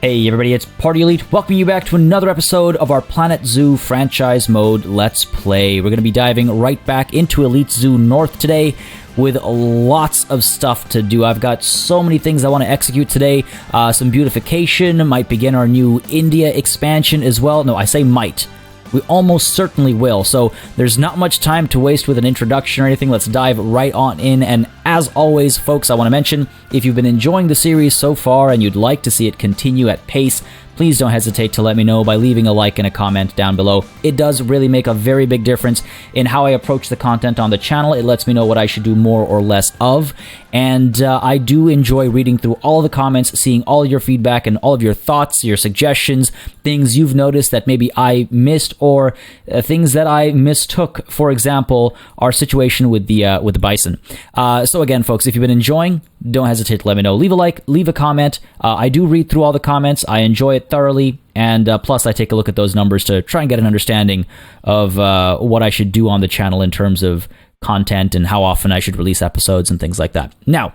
Hey everybody, it's Party Elite, welcoming you back to another episode of our Planet Zoo franchise mode Let's Play. We're going to be diving right back into Elite Zoo North today with lots of stuff to do. I've got so many things I want to execute today. Some beautification, might begin our new India expansion as well. No, I say might. We almost certainly will, so there's not much time to waste with an introduction or anything. Let's dive right on in, and as always, folks, I want to mention, if you've been enjoying the series so far and you'd like to see it continue at pace, please don't hesitate to let me know by leaving a like and a comment down below. It does really make a very big difference in how I approach the content on the channel. It lets me know what I should do more or less of, and I do enjoy reading through all the comments, seeing all your feedback and all of your thoughts, your suggestions, things you've noticed that maybe I missed, or things that I mistook. For example, our situation with the Bison. So again, folks, if you've been enjoying, don't hesitate to let me know. Leave a like, leave a comment. I do read through all the comments. I enjoy it thoroughly, and plus I take a look at those numbers to try and get an understanding of what I should do on the channel in terms of content and how often I should release episodes and things like that. Now,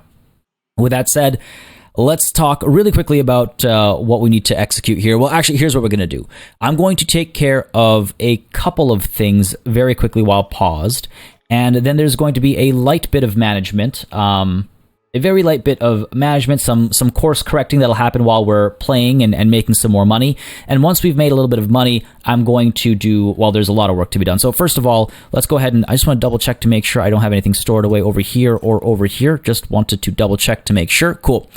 with that said, let's talk really quickly about what we need to execute here. Well, actually, here's what we're going to do. I'm going to take care of a couple of things very quickly while paused, and then there's going to be a light bit of management, a very light bit of management, some course correcting that'll happen while we're playing and making some more money. And once we've made a little bit of money, I'm going to do, well, there's a lot of work to be done. So first of all, let's go ahead and I just want to double check to make sure I don't have anything stored away over here or over here. Just wanted to double check to make sure. Cool.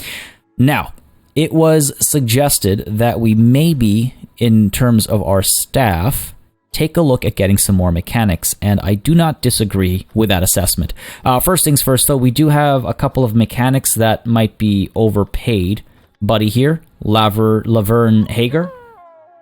Now, it was suggested that we maybe, in terms of our staff, take a look at getting some more mechanics, and I do not disagree with that assessment. First things first, though, we do have a couple of mechanics that might be overpaid. Buddy here, Laverne Hager,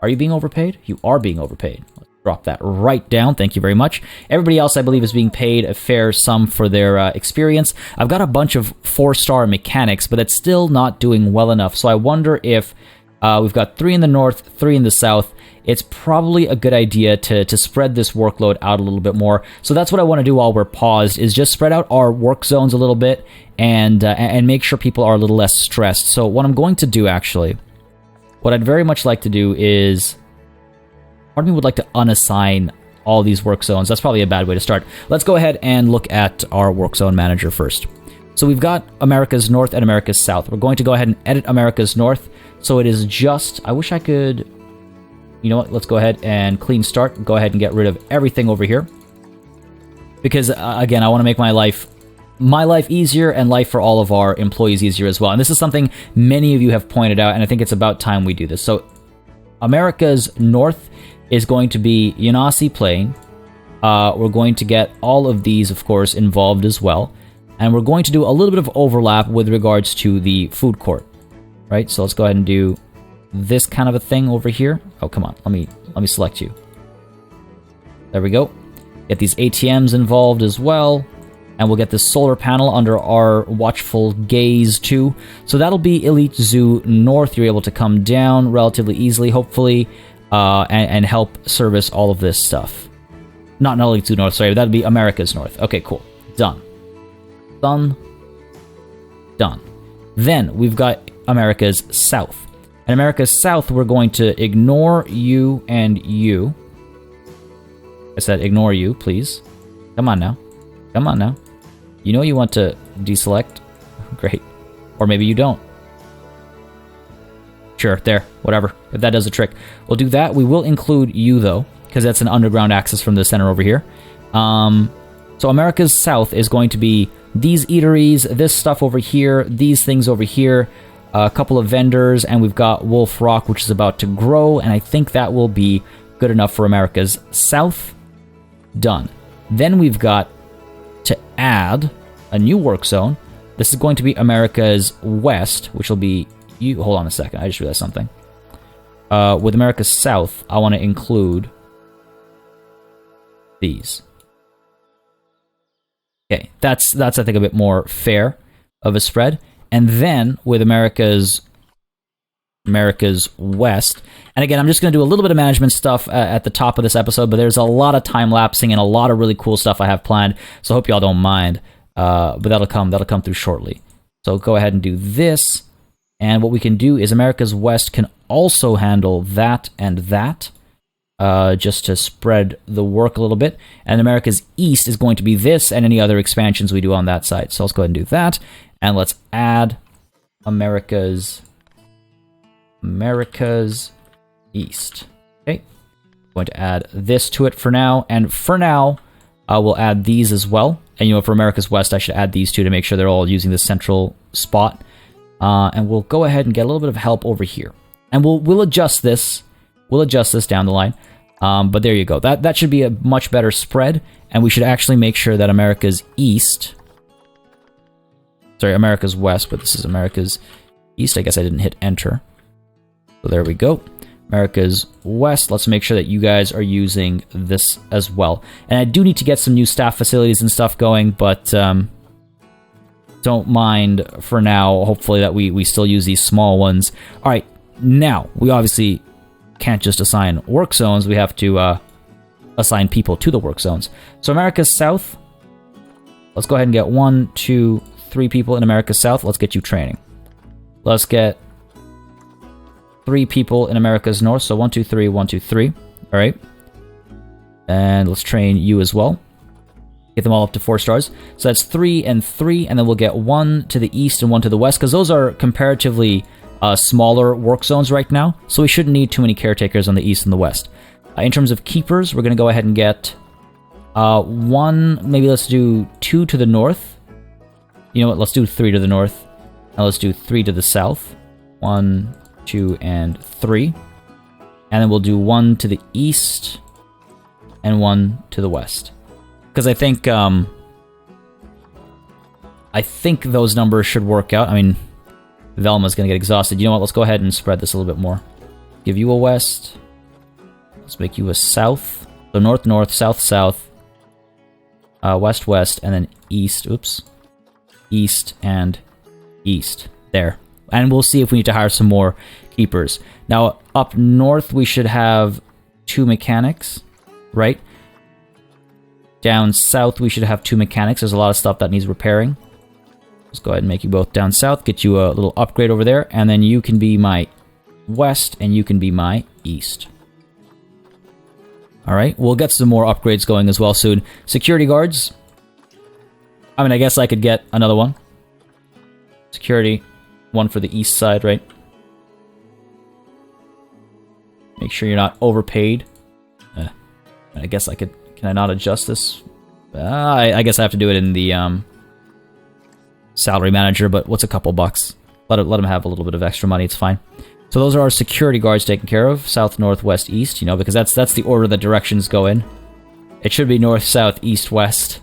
are you being overpaid? You are being overpaid. Let's drop that right down. Thank you very much. Everybody else, I believe, is being paid a fair sum for their experience. I've got a bunch of 4-star mechanics, but it's still not doing well enough. So I wonder if we've got 3 in the north, 3 in the south. It's probably a good idea to spread this workload out a little bit more. So that's what I want to do while we're paused, is just spread out our work zones a little bit and make sure people are a little less stressed. So what I'm going to do, actually, what I'd very much like to do is, part of me would like to unassign all these work zones. That's probably a bad way to start. Let's go ahead and look at our work zone manager first. So we've got America's North and America's South. We're going to go ahead and edit America's North. So it is just, I wish I could, you know what, let's go ahead and clean start. Go ahead and get rid of everything over here. Because, again, I want to make my life easier and life for all of our employees easier as well. And this is something many of you have pointed out, and I think it's about time we do this. So America's North is going to be Yanasi Plain. We're going to get all of these, of course, involved as well. And we're going to do a little bit of overlap with regards to the food court. Right, so let's go ahead and do this kind of a thing over here. Oh, come on, let me select you. There we go. Get these ATMs involved as well, and we'll get this solar panel under our watchful gaze too. So that'll be Elite Zoo North. You're able to come down relatively easily, hopefully, and help service all of this stuff. Not Elite Zoo North, sorry, that'll be America's North. Okay, cool. Done. Done. Done. Then we've got America's South. And America's South, we're going to ignore you and you. I said ignore you, please. Come on now. Come on now. You know you want to deselect. Great. Or maybe you don't. Sure, there. Whatever. If that does the trick. We'll do that. We will include you, though, because that's an underground access from the center over here. So America's South is going to be these eateries, this stuff over here, these things over here, a couple of vendors, and we've got Wolf Rock, which is about to grow, and I think that will be good enough for America's South. Done. Then we've got to add a new work zone. This is going to be America's West, which will be you. Hold on a second, I just realized something. With America's South, I want to include these. Okay, that's I think a bit more fair of a spread. And then with America's West, and again, I'm just going to do a little bit of management stuff at the top of this episode, but there's a lot of time lapsing and a lot of really cool stuff I have planned, so I hope y'all don't mind. But that'll come through shortly. So go ahead and do this, And what we can do is America's West can also handle that and that, just to spread the work a little bit. And America's East is going to be this and any other expansions we do on that side. So let's go ahead and do that. And let's add America's East. Okay. Going to add this to it for now. And for now, we'll add these as well. And you know, for America's West, I should add these two to make sure they're all using the central spot. And we'll go ahead and get a little bit of help over here. And we'll adjust this. We'll adjust this down the line. But there you go. That should be a much better spread. And we should actually make sure that America's East... Sorry, America's West, but this is America's East. I guess I didn't hit enter. So there we go. America's West. Let's make sure that you guys are using this as well. And I do need to get some new staff facilities and stuff going, but don't mind for now. Hopefully that we still use these small ones. All right, now we obviously can't just assign work zones. We have to assign people to the work zones. So America's South. Let's go ahead and get 1, 2, 3 people in America's South. Let's get you training. Let's get 3 people in America's North. So 1, 2, 3, 1, 2, 3. All right. And let's train you as well. Get them all up to 4 stars. So that's 3 and 3. And then we'll get 1 to the east and 1 to the west, because those are comparatively smaller work zones right now. So we shouldn't need too many caretakers on the east and the west. In terms of keepers, we're going to go ahead and get 1, maybe let's do 2 to the north. You know what? Let's do 3 to the north. Now let's do 3 to the south. 1, 2, and 3. And then we'll do 1 to the east and 1 to the west. Because I think those numbers should work out. I mean, Velma's going to get exhausted. You know what? Let's go ahead and spread this a little bit more. Give you a west. Let's make you a south. So north, north, south, south. West, west, and then east. Oops. East and east. There. And we'll see if we need to hire some more keepers. Now, up north, we should have 2 mechanics, right? Down south, we should have 2 mechanics. There's a lot of stuff that needs repairing. Let's go ahead and make you both down south. Get you a little upgrade over there. And then you can be my west, and you can be my east. All right. We'll get some more upgrades going as well soon. Security guards. I mean, I guess I could get another one. Security. 1 for the east side, right? Make sure you're not overpaid. I guess I could... Can I not adjust this? I guess I have to do it in the salary manager, but what's a couple bucks? Let them have a little bit of extra money, it's fine. So those are our security guards taken care of. South, north, west, east, you know, because that's the order the directions go in. It should be north, south, east, west.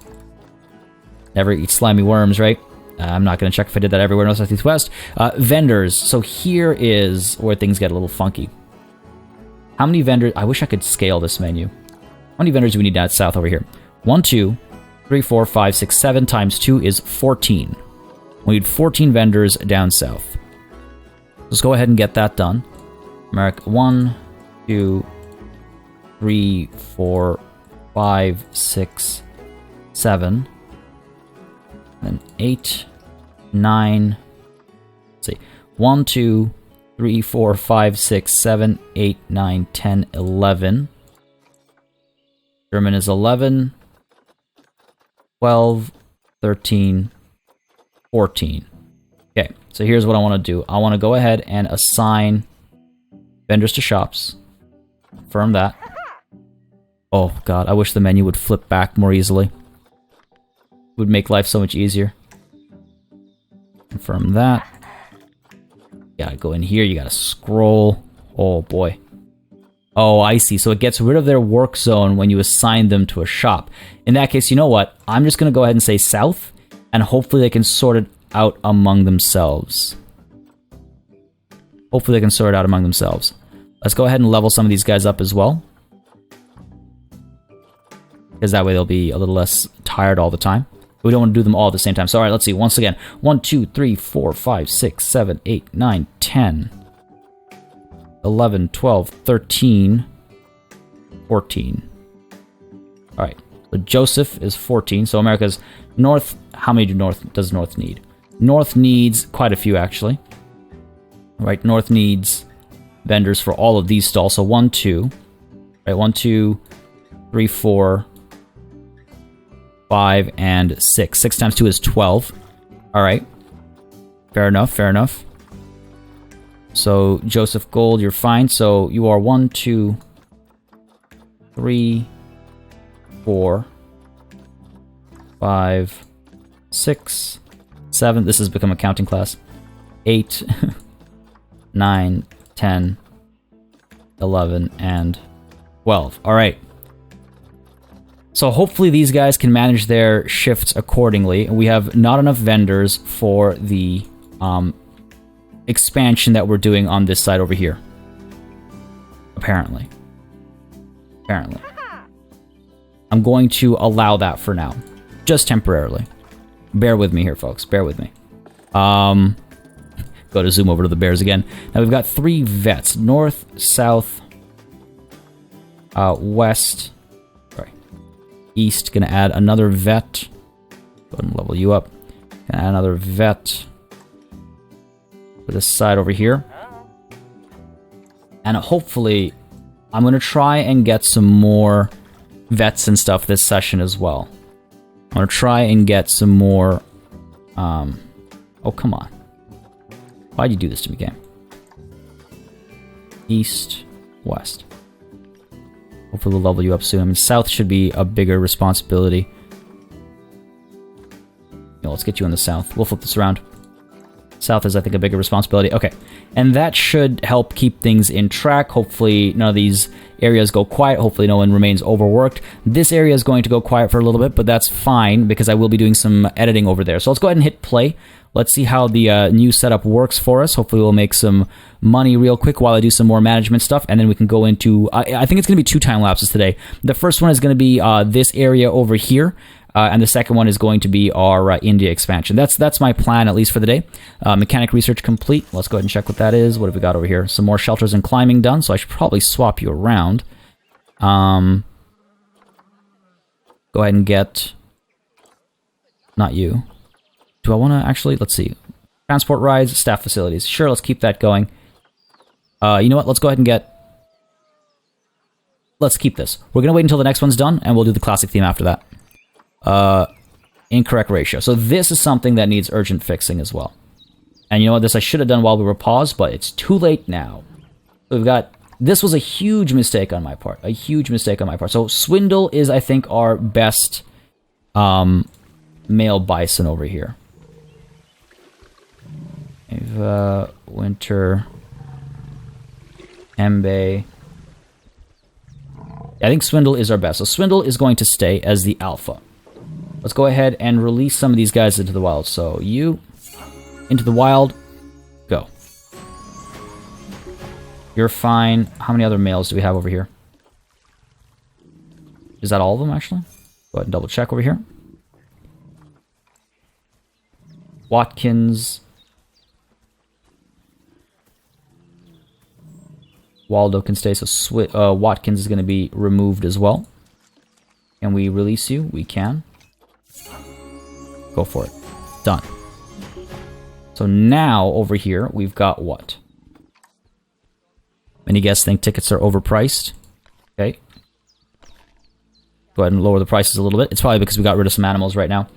Never eat slimy worms, right? I'm not going to check if I did that everywhere. North, south, east, west. Vendors. So here is where things get a little funky. How many vendors... I wish I could scale this menu. How many vendors do we need down south over here? 1, 2, 3, 4, 5, 6, 7 times 2 is 14. We need 14 vendors down south. Let's go ahead and get that done. America 1, 2, 3, 4, 5, 6, 7. Then 8, 9. Let's see. 1, 2, 3, 4, 5, 6, 7, 8, 9, 10, 11. German is 11, 12, 13, 14. Okay, so here's what I want to do. I want to go ahead and assign vendors to shops. Confirm that. Oh god, I wish the menu would flip back more easily. It would make life so much easier. Confirm that. You gotta go in here, you gotta scroll. Oh boy. Oh, I see. So it gets rid of their work zone when you assign them to a shop. In that case, you know what? I'm just going to go ahead and say south, and hopefully they can sort it out among themselves. Hopefully they can sort it out among themselves. Let's go ahead and level some of these guys up as well. Because that way they'll be a little less tired all the time. We don't want to do them all at the same time. So, all right, let's see. Once again, 1, 2, 3, 4, 5, 6, 7, 8, 9, 10. 11, 12, 13, 14. Alright, so Joseph is 14, so America's north. How many does North need? North needs quite a few, actually. Right, North needs vendors for all of these stalls. So 1, 2. Right, 1, 2, 3, 4, 5, and 6. 6 times 2 is 12. Alright. Fair enough, fair enough. So, Joseph Gold, you're fine. So, you are 1, 2, 3, 4, 5, 6, 7. This has become a counting class. 8, 9, 10, 11, and 12. Alright. So hopefully these guys can manage their shifts accordingly. We have not enough vendors for the expansion that we're doing on this side over here. Apparently. I'm going to allow that for now. Just temporarily. Bear with me here, folks. Bear with me. Go to zoom over to the bears again. Now we've got 3 vets. North, south, west, sorry, east. Gonna add another vet. Go ahead and level you up. Gonna add another vet for this side over here. And hopefully, I'm gonna try and get some more vets and stuff this session as well. I'm gonna try and get some more, oh, come on. Why'd you do this to me, game? East, west. Hopefully we'll level you up soon. I mean, south should be a bigger responsibility. No, let's get you in the south. We'll flip this around. South is, I think, a bigger responsibility. Okay. And that should help keep things in track. Hopefully none of these areas go quiet. Hopefully no one remains overworked. This area is going to go quiet for a little bit, but that's fine because I will be doing some editing over there. So let's go ahead and hit play. Let's see how the new setup works for us. Hopefully we'll make some money real quick while I do some more management stuff, and then we can go into... I think it's going to be 2 time lapses today. The first one is going to be this area over here, and the second one is going to be our India expansion. That's my plan, at least for the day. Mechanic research complete. Let's go ahead and check what that is. What have we got over here? Some more shelters and climbing done, so I should probably swap you around. Go ahead and get... Not you. Do I want to actually... Let's see. Transport rides, staff facilities. Sure, let's keep that going. You know what? Let's go ahead and get... Let's keep this. We're going to wait until the next one's done, and we'll do the classic theme after that. Incorrect ratio. So this is something that needs urgent fixing as well. And you know what? This I should have done while we were paused, but it's too late now. So we've got... This was a huge mistake on my part. A huge mistake on my part. So Swindle is, I think, our best male bison over here. Winter, Embe. I think Swindle is our best. So Swindle is going to stay as the alpha. Let's go ahead and release some of these guys into the wild. So you, into the wild, go. You're fine. How many other males do we have over here? Is that all of them, actually? Go ahead and double check over here. Watkins... Waldo can stay, so Watkins is going to be removed as well. Can we release you? We can. Go for it. Done. So now, over here, we've got what? Many guests think tickets are overpriced. Okay. Go ahead and lower the prices a little bit. It's probably because we got rid of some animals right now.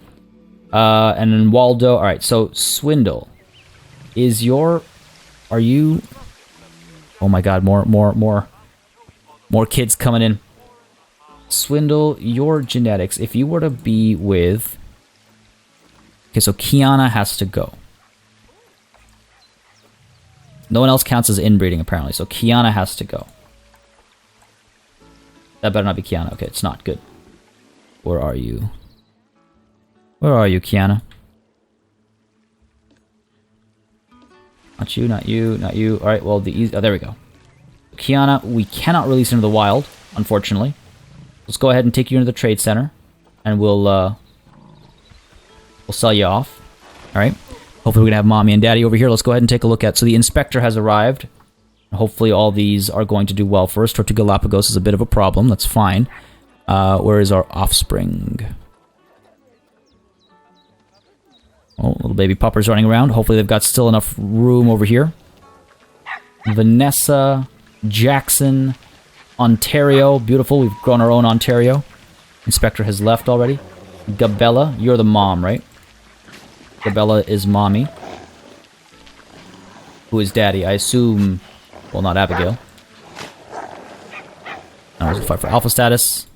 And then Waldo. Alright, so Swindle. Is your... Are you... Oh my god, more kids coming in. Swindle, your genetics, if you were to be with... Okay, so Kiana has to go. No one else counts as inbreeding, apparently, so Kiana has to go. That better not be Kiana. Okay, it's not. Good. Where are you? Where are you, Kiana? Not you, not you, not you. Alright, well, oh, there we go. Kiana, we cannot release into the wild, unfortunately. Let's go ahead and take you into the trade center, and we'll sell you off. Alright. Hopefully we're going to have Mommy and Daddy over here. Let's go ahead and take a look at... So the inspector has arrived. Hopefully all these are going to do well for us. Tortuga Galapagos is a bit of a problem. That's fine. Where is our offspring? Oh, little baby puppers running around. Hopefully they've got still enough room over here. Vanessa, Jackson, Ontario. Beautiful. We've grown our own Ontario. Inspector has left already. Gabella, you're the mom, right? Gabella is mommy. Who is daddy? I assume... Well, not Abigail. No, it's a fight for alpha status.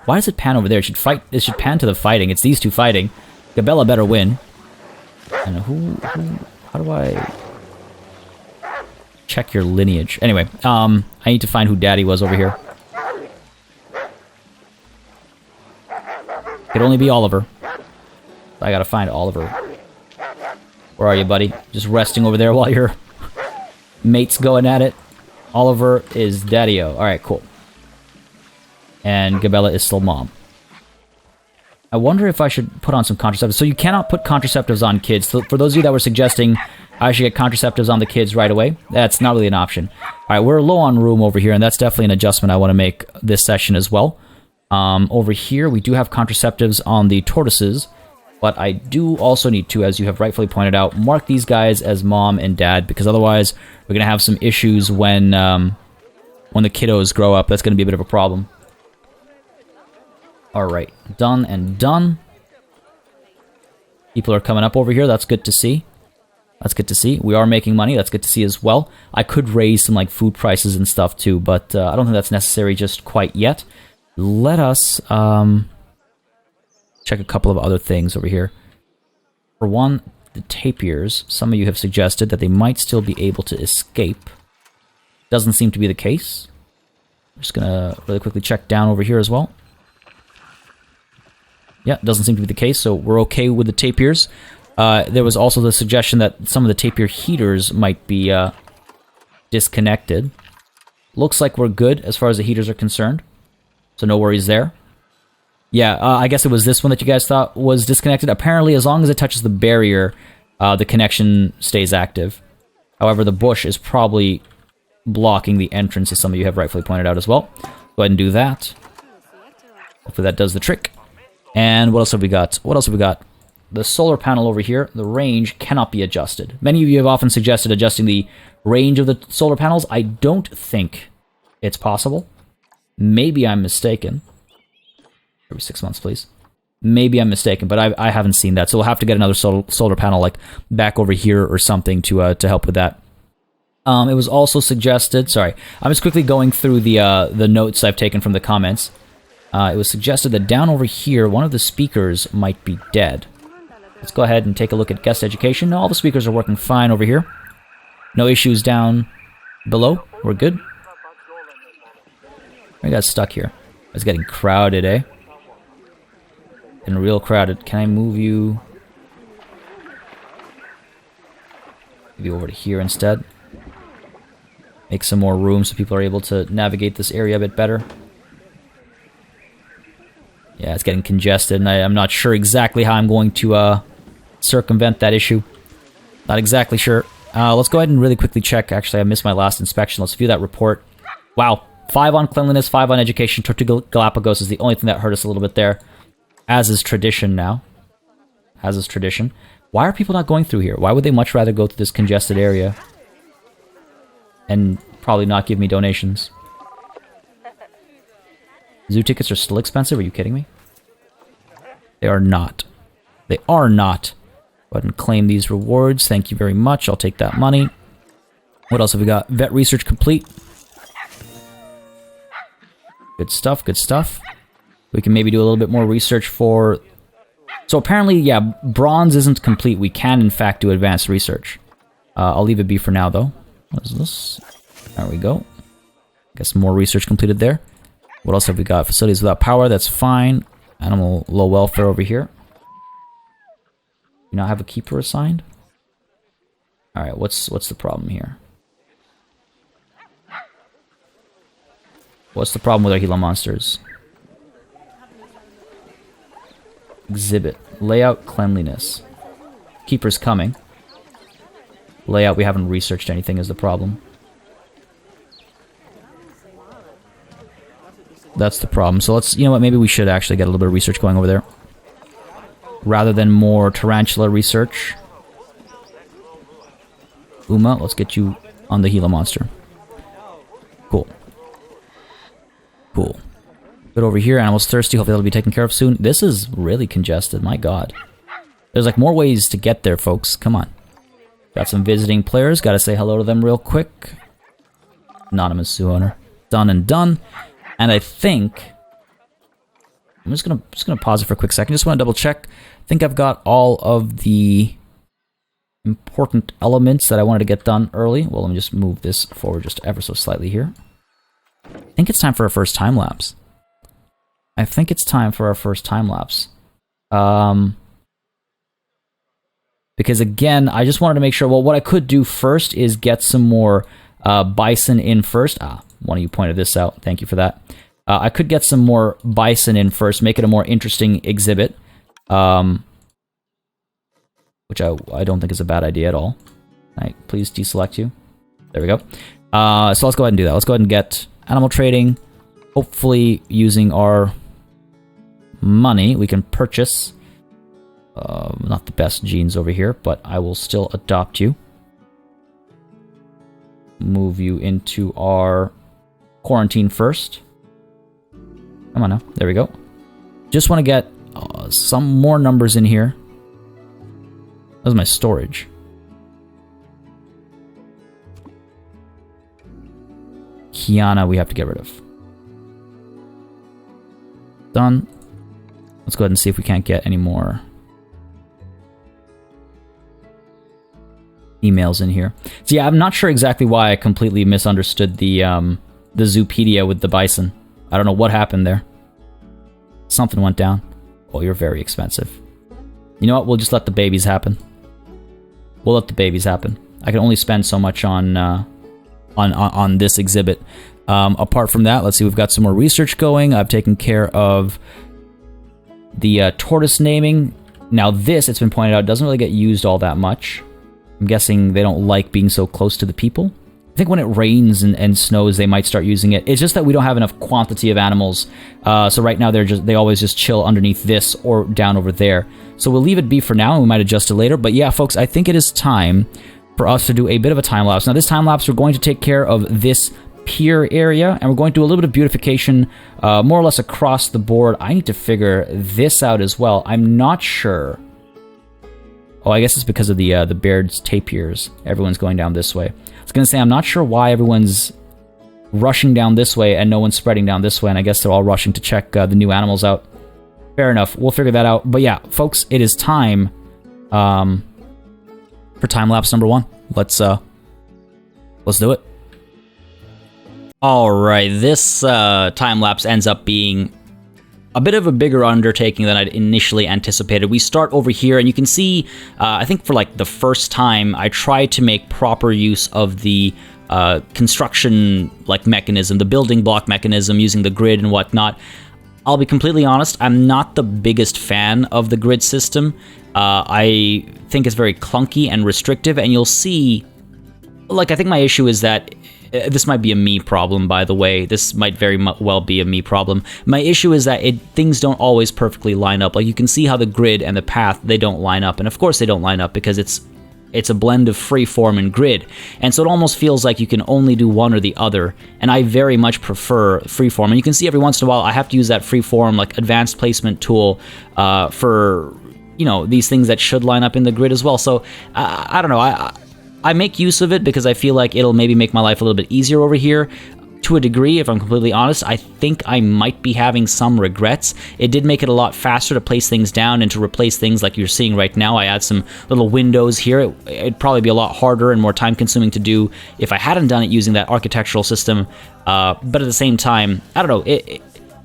Why does it pan over there? It should fight. It should pan to the fighting. It's these two fighting. Gabella better win. And how do I check your lineage? Anyway, I need to find who daddy was over here. Could only be Oliver. I gotta find Oliver. Where are you, buddy? Just resting over there while your mate's going at it. Oliver is daddy-o. Alright, cool. And Gabella is still mom. I wonder if I should put on some contraceptives. So you cannot put contraceptives on kids. So for those of you that were suggesting I should get contraceptives on the kids right away, that's not really an option. Alright, we're low on room over here, and that's definitely an adjustment I want to make this session as well. Over here, we do have contraceptives on the tortoises, but I do also need to, as you have rightfully pointed out, mark these guys as mom and dad, because otherwise we're going to have some issues when the kiddos grow up. That's going to be a bit of a problem. Alright, done and done. People are coming up over here, that's good to see. That's good to see. We are making money, that's good to see as well. I could raise some like food prices and stuff too, but I don't think that's necessary just quite yet. Let us check a couple of other things over here. For one, the tapirs. Some of you have suggested that they might still be able to escape. Doesn't seem to be the case. I'm just gonna really quickly check down over here as well. Yeah, doesn't seem to be the case, so we're okay with the tapirs. There was also the suggestion that some of the tapir heaters might be disconnected. Looks like we're good as far as the heaters are concerned. So no worries there. Yeah, I guess it was this one that you guys thought was disconnected. Apparently, as long as it touches the barrier, the connection stays active. However, the bush is probably blocking the entrance, as some of you have rightfully pointed out as well. Go ahead and do that. Hopefully that does the trick. And what else have we got? What else have we got? The solar panel over here, the range cannot be adjusted. Many of you have often suggested adjusting the range of the solar panels. I don't think it's possible. Maybe I'm mistaken. Every 6 months, please. Maybe I'm mistaken, but I haven't seen that. So we'll have to get another solar panel like back over here or something to help with that. It was also suggested... Sorry, I'm just quickly going through the notes I've taken from the comments. It was suggested that down over here, one of the speakers might be dead. Let's go ahead and take a look at guest education. No, all the speakers are working fine over here. No issues down below. We're good. I got stuck here. It's getting crowded, eh? Getting real crowded. Can I move you? Maybe over to here instead. Make some more room so people are able to navigate this area a bit better. Yeah, it's getting congested, and I'm not sure exactly how I'm going to circumvent that issue. Not exactly sure. Let's go ahead and really quickly check. Actually, I missed my last inspection. Let's view that report. Wow. 5 on cleanliness, 5 on education. Tortuga Galapagos is the only thing that hurt us a little bit there. As is tradition now. As is tradition. Why are people not going through here? Why would they much rather go through this congested area? And probably not give me donations. Zoo tickets are still expensive? Are you kidding me? They are not. They are not. Go ahead and claim these rewards. Thank you very much. I'll take that money. What else have we got? Vet research complete. Good stuff, good stuff. We can maybe do a little bit more research for... So apparently, yeah, bronze isn't complete. We can, in fact, do advanced research. I'll leave it be for now, though. What is this? There we go. Guess more research completed there. What else have we got? Facilities without power, that's fine. Animal low welfare over here. You now have a keeper assigned? Alright, what's the problem here? What's the problem with our Gila monsters? Exhibit. Layout, cleanliness. Keeper's coming. Layout, we haven't researched anything is the problem. That's the problem. So let's, you know what, maybe we should actually get a little bit of research going over there. Rather than more tarantula research. Uma, let's get you on the Gila monster. Cool. Cool. Good over here. Animals thirsty. Hopefully that'll be taken care of soon. This is really congested. My god. There's like more ways to get there, folks. Come on. Got some visiting players. Gotta say hello to them real quick. Anonymous zoo owner. Done and done. And I think... I'm just gonna pause it for a quick second. Just want to double check. I think I've got all of the important elements that I wanted to get done early. Well, let me just move this forward just ever so slightly here. I think it's time for our first time lapse. Because again, I just wanted to make sure, well, what I could do first is get some more bison in first. One of you pointed this out. Thank you for that. I could get some more bison in first, make it a more interesting exhibit. Which I don't think is a bad idea at all. All right, please deselect you. There we go. So let's go ahead and do that. Let's go ahead and get animal trading. Hopefully, using our money, we can purchase... not the best genes over here, but I will still adopt you. Move you into our quarantine first. Come on now. There we go. Just want to get some more numbers in here. That was my storage. Kiana, we have to get rid of. Done. Let's go ahead and see if we can't get any more emails in here. So yeah, I'm not sure exactly why I completely misunderstood the Zoopedia with the bison. I don't know what happened there. Something went down. Oh, you're very expensive. You know what? We'll just let the babies happen. We'll let the babies happen. I can only spend so much on this exhibit. Apart from that, let's see. We've got some more research going. I've taken care of the tortoise naming. Now this, it's been pointed out, doesn't really get used all that much. I'm guessing they don't like being so close to the people. I think when it rains and snows, they might start using it. It's just that we don't have enough quantity of animals. So right now, they always just chill underneath this or down over there. So we'll leave it be for now, and we might adjust it later. But yeah, folks, I think it is time for us to do a bit of a time lapse. Now, this time lapse, we're going to take care of this pier area, and we're going to do a little bit of beautification, more or less across the board. I need to figure this out as well. I'm not sure. Oh, I guess it's because of the Baird's tapirs. Everyone's going down this way. I was going to say, I'm not sure why everyone's rushing down this way and no one's spreading down this way, and I guess they're all rushing to check the new animals out. Fair enough. We'll figure that out. But yeah, folks, it is time for time-lapse number 1. Let's do it. All right, this time-lapse ends up being a bit of a bigger undertaking than I'd initially anticipated. We start over here, and you can see, I think for like the first time, I tried to make proper use of the construction mechanism, the building block mechanism, using the grid and whatnot. I'll be completely honest, I'm not the biggest fan of the grid system. I think it's very clunky and restrictive, and you'll see, I think my issue is that this might be a me problem, by the way. This might very well be a me problem. My issue is that things don't always perfectly line up. Like, you can see how the grid and the path, they don't line up. And of course they don't line up because it's a blend of freeform and grid. And so it almost feels like you can only do one or the other. And I very much prefer freeform. And you can see every once in a while I have to use that freeform, advanced placement tool for, these things that should line up in the grid as well. So, I don't know. I make use of it because I feel like it'll maybe make my life a little bit easier over here. To a degree, if I'm completely honest, I think I might be having some regrets. It did make it a lot faster to place things down and to replace things like you're seeing right now. I add some little windows here. It'd probably be a lot harder and more time-consuming to do if I hadn't done it using that architectural system. But at the same time, I don't know.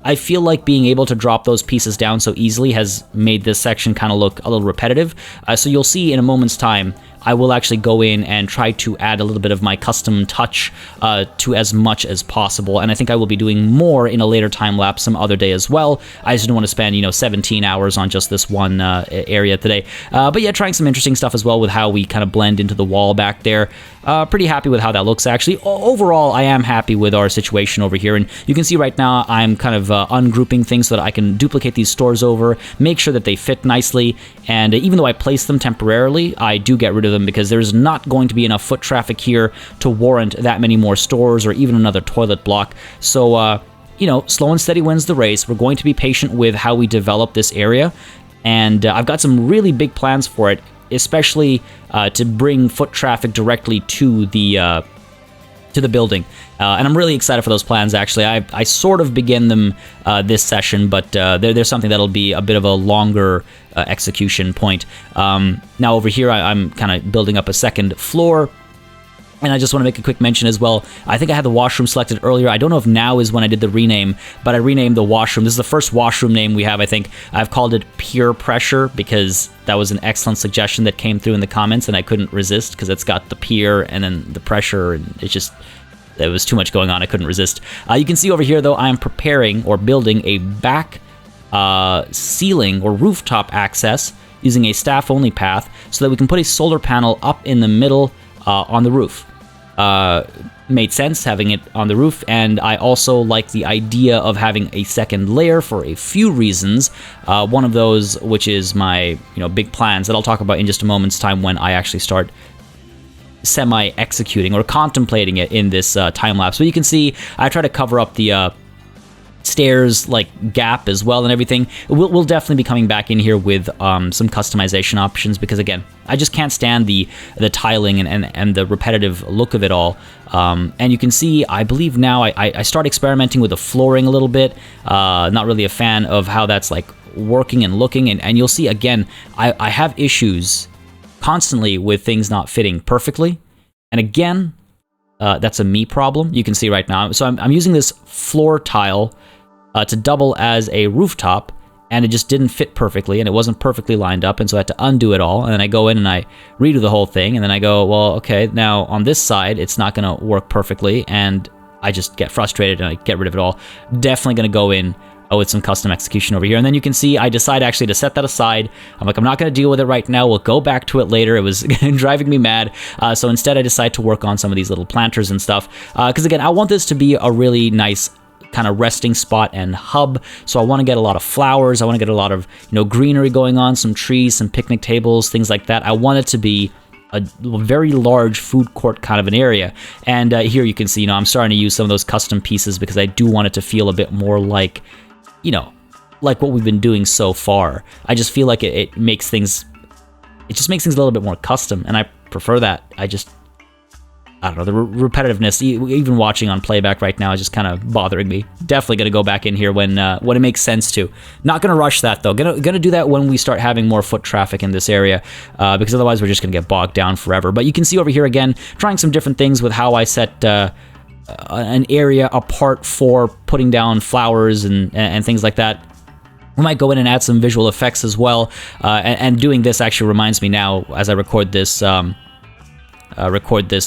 I feel like being able to drop those pieces down so easily has made this section kind of look a little repetitive. So you'll see in a moment's time, I will actually go in and try to add a little bit of my custom touch to as much as possible. And I think I will be doing more in a later time lapse some other day as well. I just don't want to spend, 17 hours on just this one area today. But yeah, trying some interesting stuff as well with how we kind of blend into the wall back there. Pretty happy with how that looks, actually. Overall, I am happy with our situation over here. And you can see right now I'm kind of ungrouping things so that I can duplicate these stores over, make sure that they fit nicely, and even though I place them temporarily, I do get rid of them because there's not going to be enough foot traffic here to warrant that many more stores or even another toilet block. So, you know, slow and steady wins the race. We're going to be patient with how we develop this area, and I've got some really big plans for it, especially to bring foot traffic directly to the building. And I'm really excited for those plans, actually. I sort of begin them this session, but there's something that'll be a bit of a longer execution point. Now over here, I'm kind of building up a second floor. And I just want to make a quick mention as well. I think I had the washroom selected earlier. I don't know if now is when I did the rename, but I renamed the washroom. This is the first washroom name we have, I think. I've called it Pier Pressure because that was an excellent suggestion that came through in the comments, and I couldn't resist because it's got the pier and then the pressure, and it's just... there was too much going on. I couldn't resist. You can see over here, though, I am preparing or building a back ceiling or rooftop access using a staff-only path so that we can put a solar panel up in the middle on the roof. Made sense having it on the roof, and I also like the idea of having a second layer for a few reasons. One of those, which is my big plans that I'll talk about in just a moment's time when I actually start semi-executing or contemplating it in this time lapse. So you can see I try to cover up the stairs gap as well and everything. We'll definitely be coming back in here with some customization options because again, I just can't stand the tiling and the repetitive look of it all. And you can see, I believe now I start experimenting with the flooring a little bit. Not really a fan of how that's working and looking, and you'll see again, I have issues constantly with things not fitting perfectly. And again, that's a me problem. You can see right now. So I'm using this floor tile to double as a rooftop, and it just didn't fit perfectly, and it wasn't perfectly lined up, and so I had to undo it all, and then I go in and I redo the whole thing, and then I go, well, okay, now on this side, it's not going to work perfectly, and I just get frustrated and I get rid of it all. Definitely going to go in with some custom execution over here. And then you can see I decide actually to set that aside. I'm like, I'm not going to deal with it right now. We'll go back to it later. It was driving me mad. So instead I decide to work on some of these little planters and stuff. Because again, I want this to be a really nice kind of resting spot and hub. So I want to get a lot of flowers. I want to get a lot of, greenery going on, some trees, some picnic tables, things like that. I want it to be a very large food court kind of an area. And here you can see, I'm starting to use some of those custom pieces because I do want it to feel a bit more like what we've been doing so far. I just feel like it makes things, it just makes things a little bit more custom, and I prefer that. I don't know, the repetitiveness, even watching on playback right now is just kind of bothering me. Definitely going to go back in here when it makes sense to. Not going to rush that, though. Gonna do that when we start having more foot traffic in this area, because otherwise we're just going to get bogged down forever. But you can see over here, again, trying some different things with how I set an area apart for putting down flowers and things like that. We might go in and add some visual effects as well. And doing this actually reminds me now, as I record this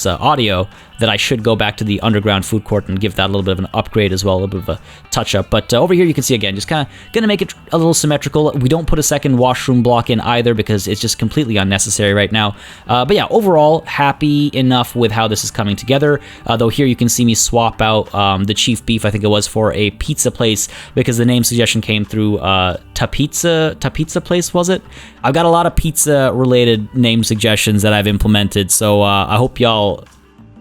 audio, that I should go back to the underground food court and give that a little bit of an upgrade as well, a little bit of a touch-up. But over here you can see, again, just kind of going to make it a little symmetrical. We don't put a second washroom block in either because it's just completely unnecessary right now. But yeah, overall, happy enough with how this is coming together. Though here you can see me swap out the chief beef, I think it was, for a pizza place because the name suggestion came through Pizza Place, was it? I've got a lot of pizza-related name suggestions that I've implemented, so I hope y'all...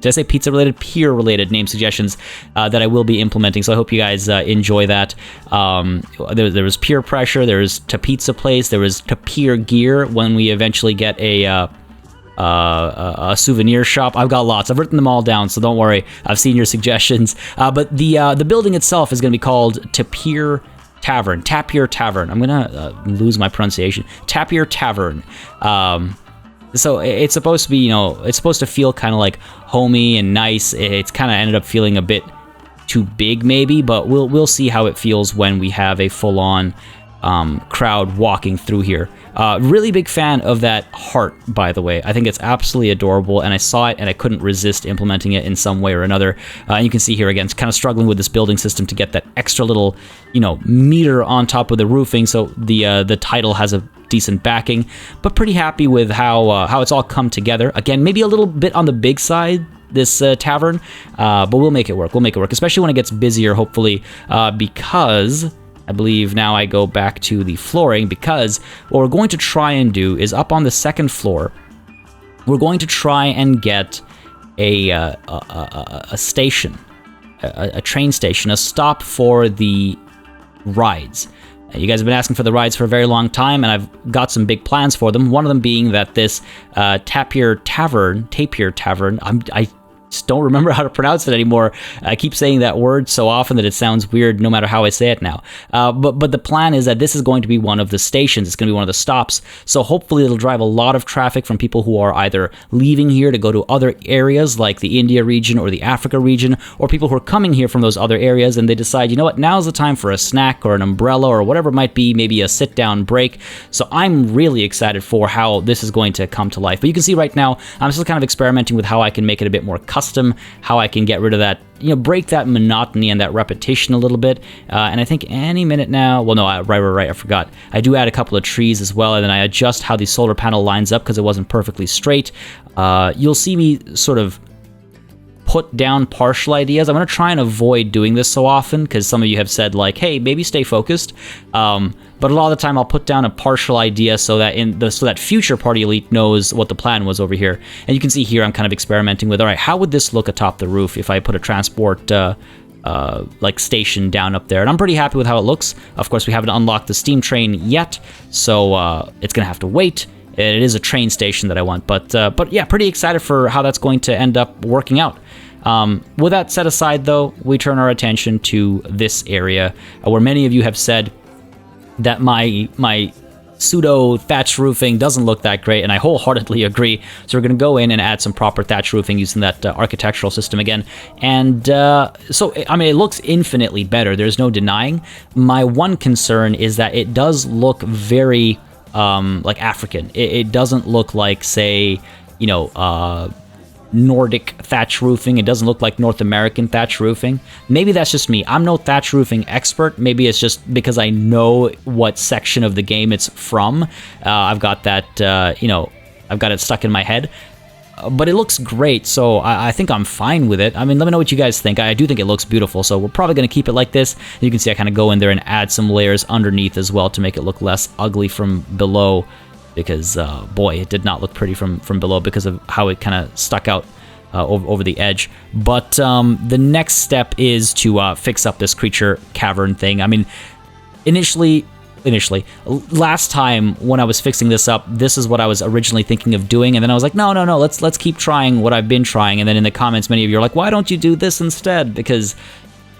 Did I say pizza-related? Pier-related name suggestions that I will be implementing, so I hope you guys enjoy that. There was Pier Pressure, there was to Pizza Place, there was to Pier Gear when we eventually get a souvenir shop. I've got lots. I've written them all down, so don't worry. I've seen your suggestions. But the building itself is going to be called Tapir Tavern. Tapir Tavern. I'm going to lose my pronunciation. Tapir Tavern. So it's supposed to be, it's supposed to feel kind of like homey and nice. It's kind of ended up feeling a bit too big maybe, but we'll see how it feels when we have a full-on crowd walking through here. Really big fan of that heart, by the way. I think it's absolutely adorable, and I saw it and I couldn't resist implementing it in some way or another. And you can see here again, it's kind of struggling with this building system to get that extra little, meter on top of the roofing, so the title has a decent backing, but pretty happy with how it's all come together. Again, maybe a little bit on the big side tavern, but we'll make it work. We'll make it work, especially when it gets busier, hopefully, because I believe now I go back to the flooring, because what we're going to try and do is up on the second floor, we're going to try and get a station, a train station, a stop for the rides. You guys have been asking for the rides for a very long time, and I've got some big plans for them. One of them being that this Tapir Tavern, I just don't remember how to pronounce it anymore. I keep saying that word so often that it sounds weird no matter how I say it now. But the plan is that this is going to be one of the stations. It's going to be one of the stops. So hopefully it'll drive a lot of traffic from people who are either leaving here to go to other areas like the India region or the Africa region, or people who are coming here from those other areas and they decide, you know what, now's the time for a snack or an umbrella or whatever it might be, maybe a sit-down break. So I'm really excited for how this is going to come to life. But you can see right now, I'm still kind of experimenting with how I can make it a bit more custom, how I can get rid of that, break that monotony and that repetition a little bit. And I think any minute now, well, no, right, I forgot. I do add a couple of trees as well, and then I adjust how the solar panel lines up because it wasn't perfectly straight. You'll see me sort of put down partial ideas. I'm going to try and avoid doing this so often because some of you have said like, hey, maybe stay focused. But a lot of the time I'll put down a partial idea so that future Party Elite knows what the plan was over here. And you can see here I'm kind of experimenting with, all right, how would this look atop the roof if I put a transport like station down up there? And I'm pretty happy with how it looks. Of course, we haven't unlocked the steam train yet, so it's going to have to wait. It is a train station that I want, but yeah, pretty excited for how that's going to end up working out. With that set aside, though, we turn our attention to this area where many of you have said that my pseudo thatch roofing doesn't look that great, and I wholeheartedly agree. So we're going to go in and add some proper thatch roofing using that architectural system again. And so, I mean, it looks infinitely better. There's no denying. My one concern is that it does look very like African. It doesn't look like, say, Nordic thatch roofing. It doesn't look like North American thatch roofing. Maybe that's just me. I'm no thatch roofing expert. Maybe it's just because I know what section of the game it's from. I've got that, I've got it stuck in my head. But it looks great, so I think I'm fine with it. I mean, let me know what you guys think. I do think it looks beautiful, so we're probably going to keep it like this. You can see I kind of go in there and add some layers underneath as well to make it look less ugly from below, because, boy, it did not look pretty from below because of how it kind of stuck out over the edge. But the next step is to fix up this creature cavern thing. I mean, initially, last time when I was fixing this up, this is what I was originally thinking of doing, and then I was like, no, let's keep trying what I've been trying. And then in the comments, many of you are like, why don't you do this instead? Because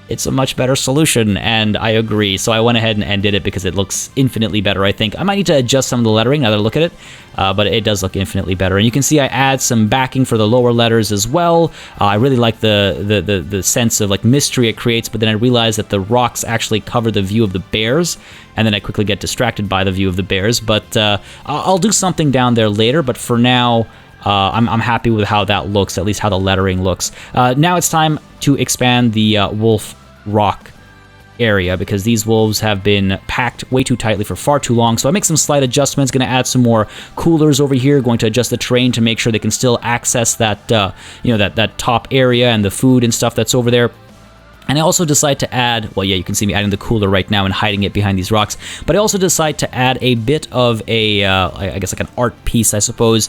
it's a much better solution, and I agree. So I went ahead and did it because it looks infinitely better, I think. I might need to adjust some of the lettering now that I look at it, but it does look infinitely better. And you can see I add some backing for the lower letters as well. I really like the sense of like mystery it creates, but then I realized that the rocks actually cover the view of the bears, and then I quickly get distracted by the view of the bears. But I'll do something down there later, but for now, I'm happy with how that looks, at least how the lettering looks. Now it's time to expand the wolf rock area, because these wolves have been packed way too tightly for far too long. So I make some slight adjustments, going to add some more coolers over here, going to adjust the terrain to make sure they can still access that, that top area and the food and stuff that's over there. And I also decide to add, well, yeah, you can see me adding the cooler right now and hiding it behind these rocks. But I also decide to add a bit of a, I guess like an art piece, I suppose.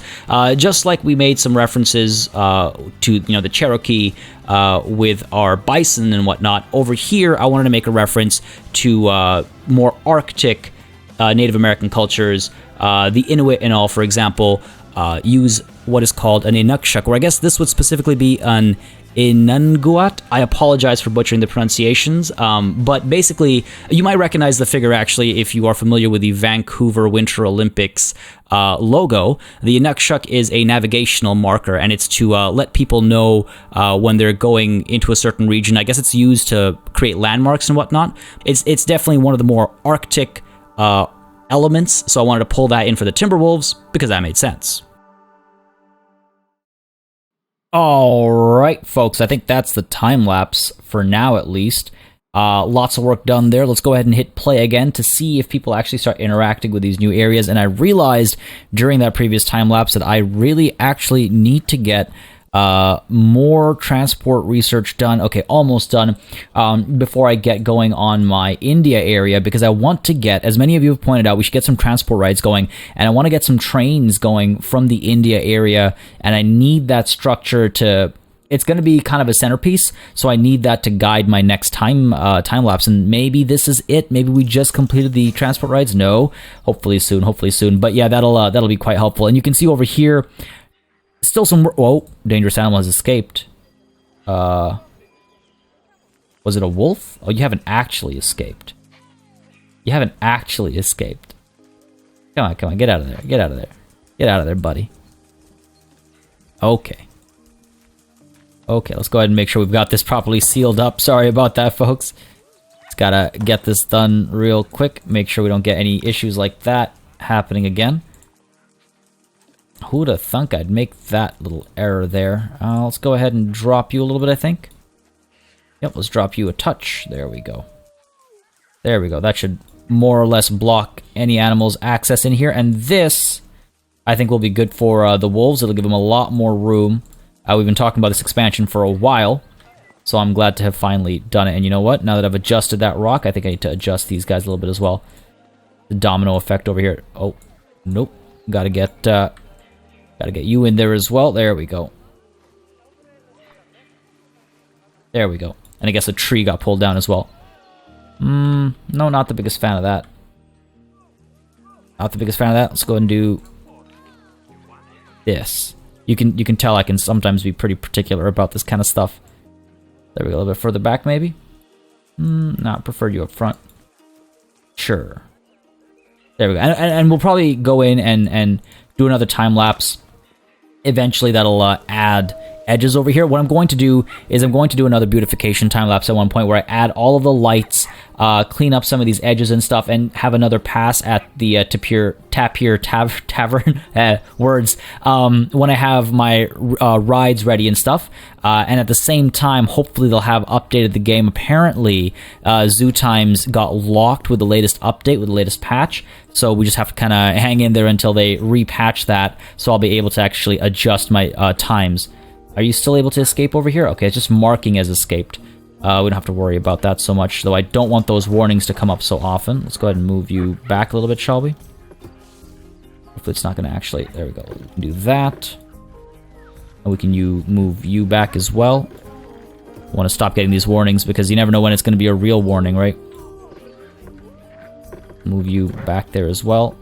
Just like we made some references to, the Cherokee with our bison and whatnot. Over here, I wanted to make a reference to more Arctic Native American cultures. The Inuit and all, for example, use what is called an inukshuk, or I guess this would specifically be an Inunguat. I apologize for butchering the pronunciations, but basically, you might recognize the figure actually if you are familiar with the Vancouver Winter Olympics logo. The Inukshuk is a navigational marker, and it's to let people know when they're going into a certain region. I guess it's used to create landmarks and whatnot. It's definitely one of the more Arctic elements, so I wanted to pull that in for the Timberwolves because that made sense. All right, folks, I think that's the time lapse for now, at least. Lots of work done there. Let's go ahead and hit play again to see if people actually start interacting with these new areas. And I realized during that previous time lapse that I really actually need to get more transport research done. Okay, almost done. Before I get going on my India area, because I want to get, as many of you have pointed out, we should get some transport rides going, and I want to get some trains going from the India area, and I need that structure to... It's going to be kind of a centerpiece, so I need that to guide my next time lapse. And maybe this is it. Maybe we just completed the transport rides. No, hopefully soon. Hopefully soon. But yeah, that'll be quite helpful. And you can see over here, still some... Whoa, dangerous animal has escaped. Was it a wolf? Oh, you haven't actually escaped. You haven't actually escaped. Come on, get out of there. Get out of there. Get out of there, buddy. Okay. Okay, let's go ahead and make sure we've got this properly sealed up. Sorry about that, folks. Just gotta get this done real quick. Make sure we don't get any issues like that happening again. Who'da thunk I'd make that little error there? Let's go ahead and drop you a little bit, I think. Yep, let's drop you a touch. There we go. There we go. That should more or less block any animal's access in here. And this, I think, will be good for the wolves. It'll give them a lot more room. We've been talking about this expansion for a while, so I'm glad to have finally done it. And you know what? Now that I've adjusted that rock, I think I need to adjust these guys a little bit as well. The domino effect over here. Oh, nope. Gotta get you in there as well. There we go. There we go. And I guess a tree got pulled down as well. No, not the biggest fan of that. Not the biggest fan of that. Let's go ahead and do this. You can tell I can sometimes be pretty particular about this kind of stuff. There we go, a little bit further back maybe. No, I preferred you up front. Sure. There we go. And we'll probably go in and do another time lapse. Eventually that'll add edges over here. What I'm going to do is I'm going to do another beautification time lapse at one point where I add all of the lights, clean up some of these edges and stuff, and have another pass at the tavern words when I have my rides ready and stuff. And at the same time, hopefully they'll have updated the game. Apparently, zoo times got locked with the latest update, with the latest patch. So we just have to kind of hang in there until they repatch that. So I'll be able to actually adjust my times. Are you still able to escape over here? Okay, it's just marking as escaped. We don't have to worry about that so much, though I don't want those warnings to come up so often. Let's go ahead and move you back a little bit, shall we? Hopefully it's not going to actually... There we go. We can do that. And we can move you back as well. I want to stop getting these warnings because you never know when it's going to be a real warning, right? Move you back there as well.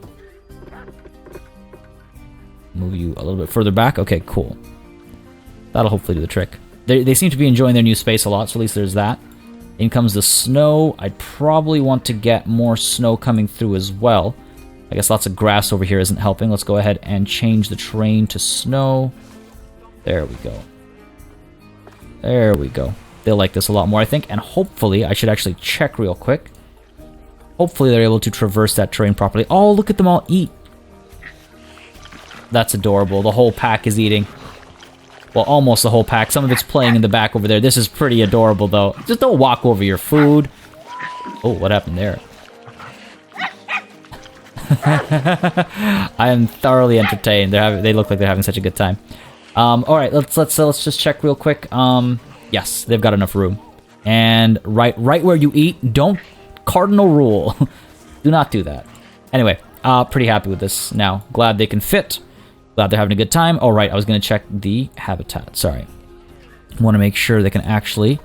Move you a little bit further back. Okay, cool. That'll hopefully do the trick. They seem to be enjoying their new space a lot, so at least there's that. In comes the snow. I'd probably want to get more snow coming through as well. I guess lots of grass over here isn't helping. Let's go ahead and change the terrain to snow. There we go. There we go. They'll like this a lot more, I think. And hopefully, I should actually check real quick. Hopefully they're able to traverse that terrain properly. Oh, look at them all eat. That's adorable. The whole pack is eating. Well, almost the whole pack. Some of it's playing in the back over there. This is pretty adorable, though. Just don't walk over your food. Oh, what happened there? I am thoroughly entertained. They look like they're having such a good time. All right, let's just check real quick. Yes, they've got enough room. And right where you eat, don't... Cardinal rule. Do not do that. Anyway, pretty happy with this now. Glad they can fit. Glad they're having a good time. All right, I was going to check the habitat. Sorry. I want to make sure they can actually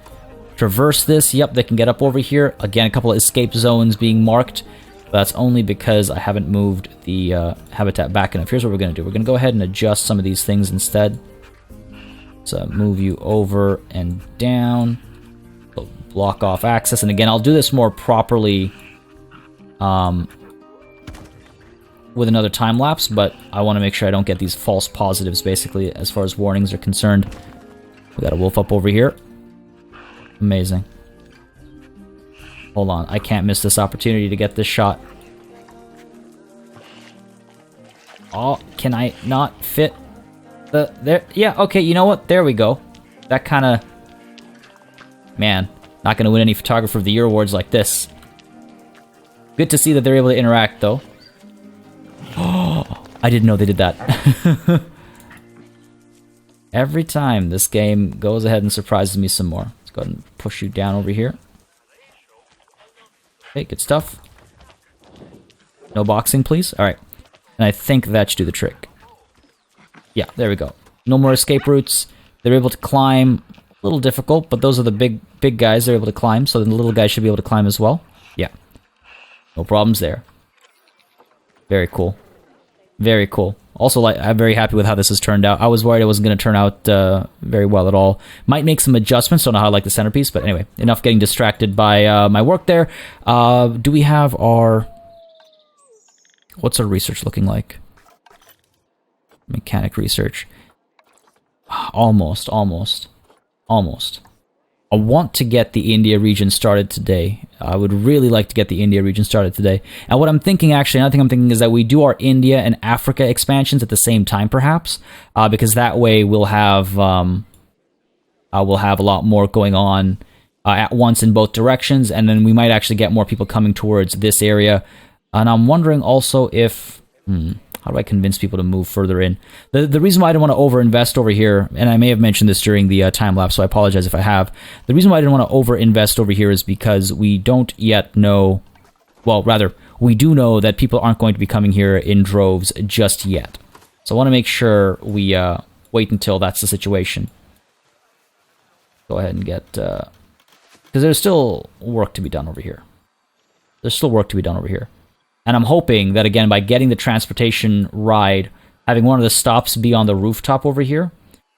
traverse this. Yep, they can get up over here. Again, a couple of escape zones being marked. But that's only because I haven't moved the habitat back enough. Here's what we're going to do. We're going to go ahead and adjust some of these things instead. So move you over and down. Block off access. And again, I'll do this more properly with another time lapse, but I want to make sure I don't get these false positives, basically, as far as warnings are concerned. We got a wolf up over here. Amazing. Hold on, I can't miss this opportunity to get this shot. Oh, can I not fit the... There? Yeah, okay, you know what? There we go. That kind of... Man, not going to win any Photographer of the Year awards like this. Good to see that they're able to interact, though. Oh, I didn't know they did that. Every time this game goes ahead and surprises me some more. Let's go ahead and push you down over here. Okay, good stuff. No boxing, please. Alright. And I think that should do the trick. Yeah, there we go. No more escape routes. They're able to climb. A little difficult, but those are the big guys they're able to climb, so the little guys should be able to climb as well. Yeah. No problems there. Very cool. Very cool. Also, like, I'm very happy with how this has turned out. I was worried it wasn't going to turn out very well at all. Might make some adjustments. Don't know how I like the centerpiece, but anyway, enough getting distracted by my work there. Do we have our... What's our research looking like? Mechanic research. Almost. I want to get the India region started today. I would really like to get the India region started today. And what I'm thinking, actually, another thing I'm thinking is that we do our India and Africa expansions at the same time, perhaps, because that way we'll have a lot more going on at once in both directions, and then we might actually get more people coming towards this area. And I'm wondering also if... how do I convince people to move further in? The reason why I didn't want to overinvest over here, and I may have mentioned this during the time lapse, so I apologize if I have. The reason why I didn't want to overinvest over here is because we don't yet know... Well, rather, we do know that people aren't going to be coming here in droves just yet. So I want to make sure we wait until that's the situation. Go ahead and get... Because there's still work to be done over here. And I'm hoping that, again, by getting the transportation ride, having one of the stops be on the rooftop over here,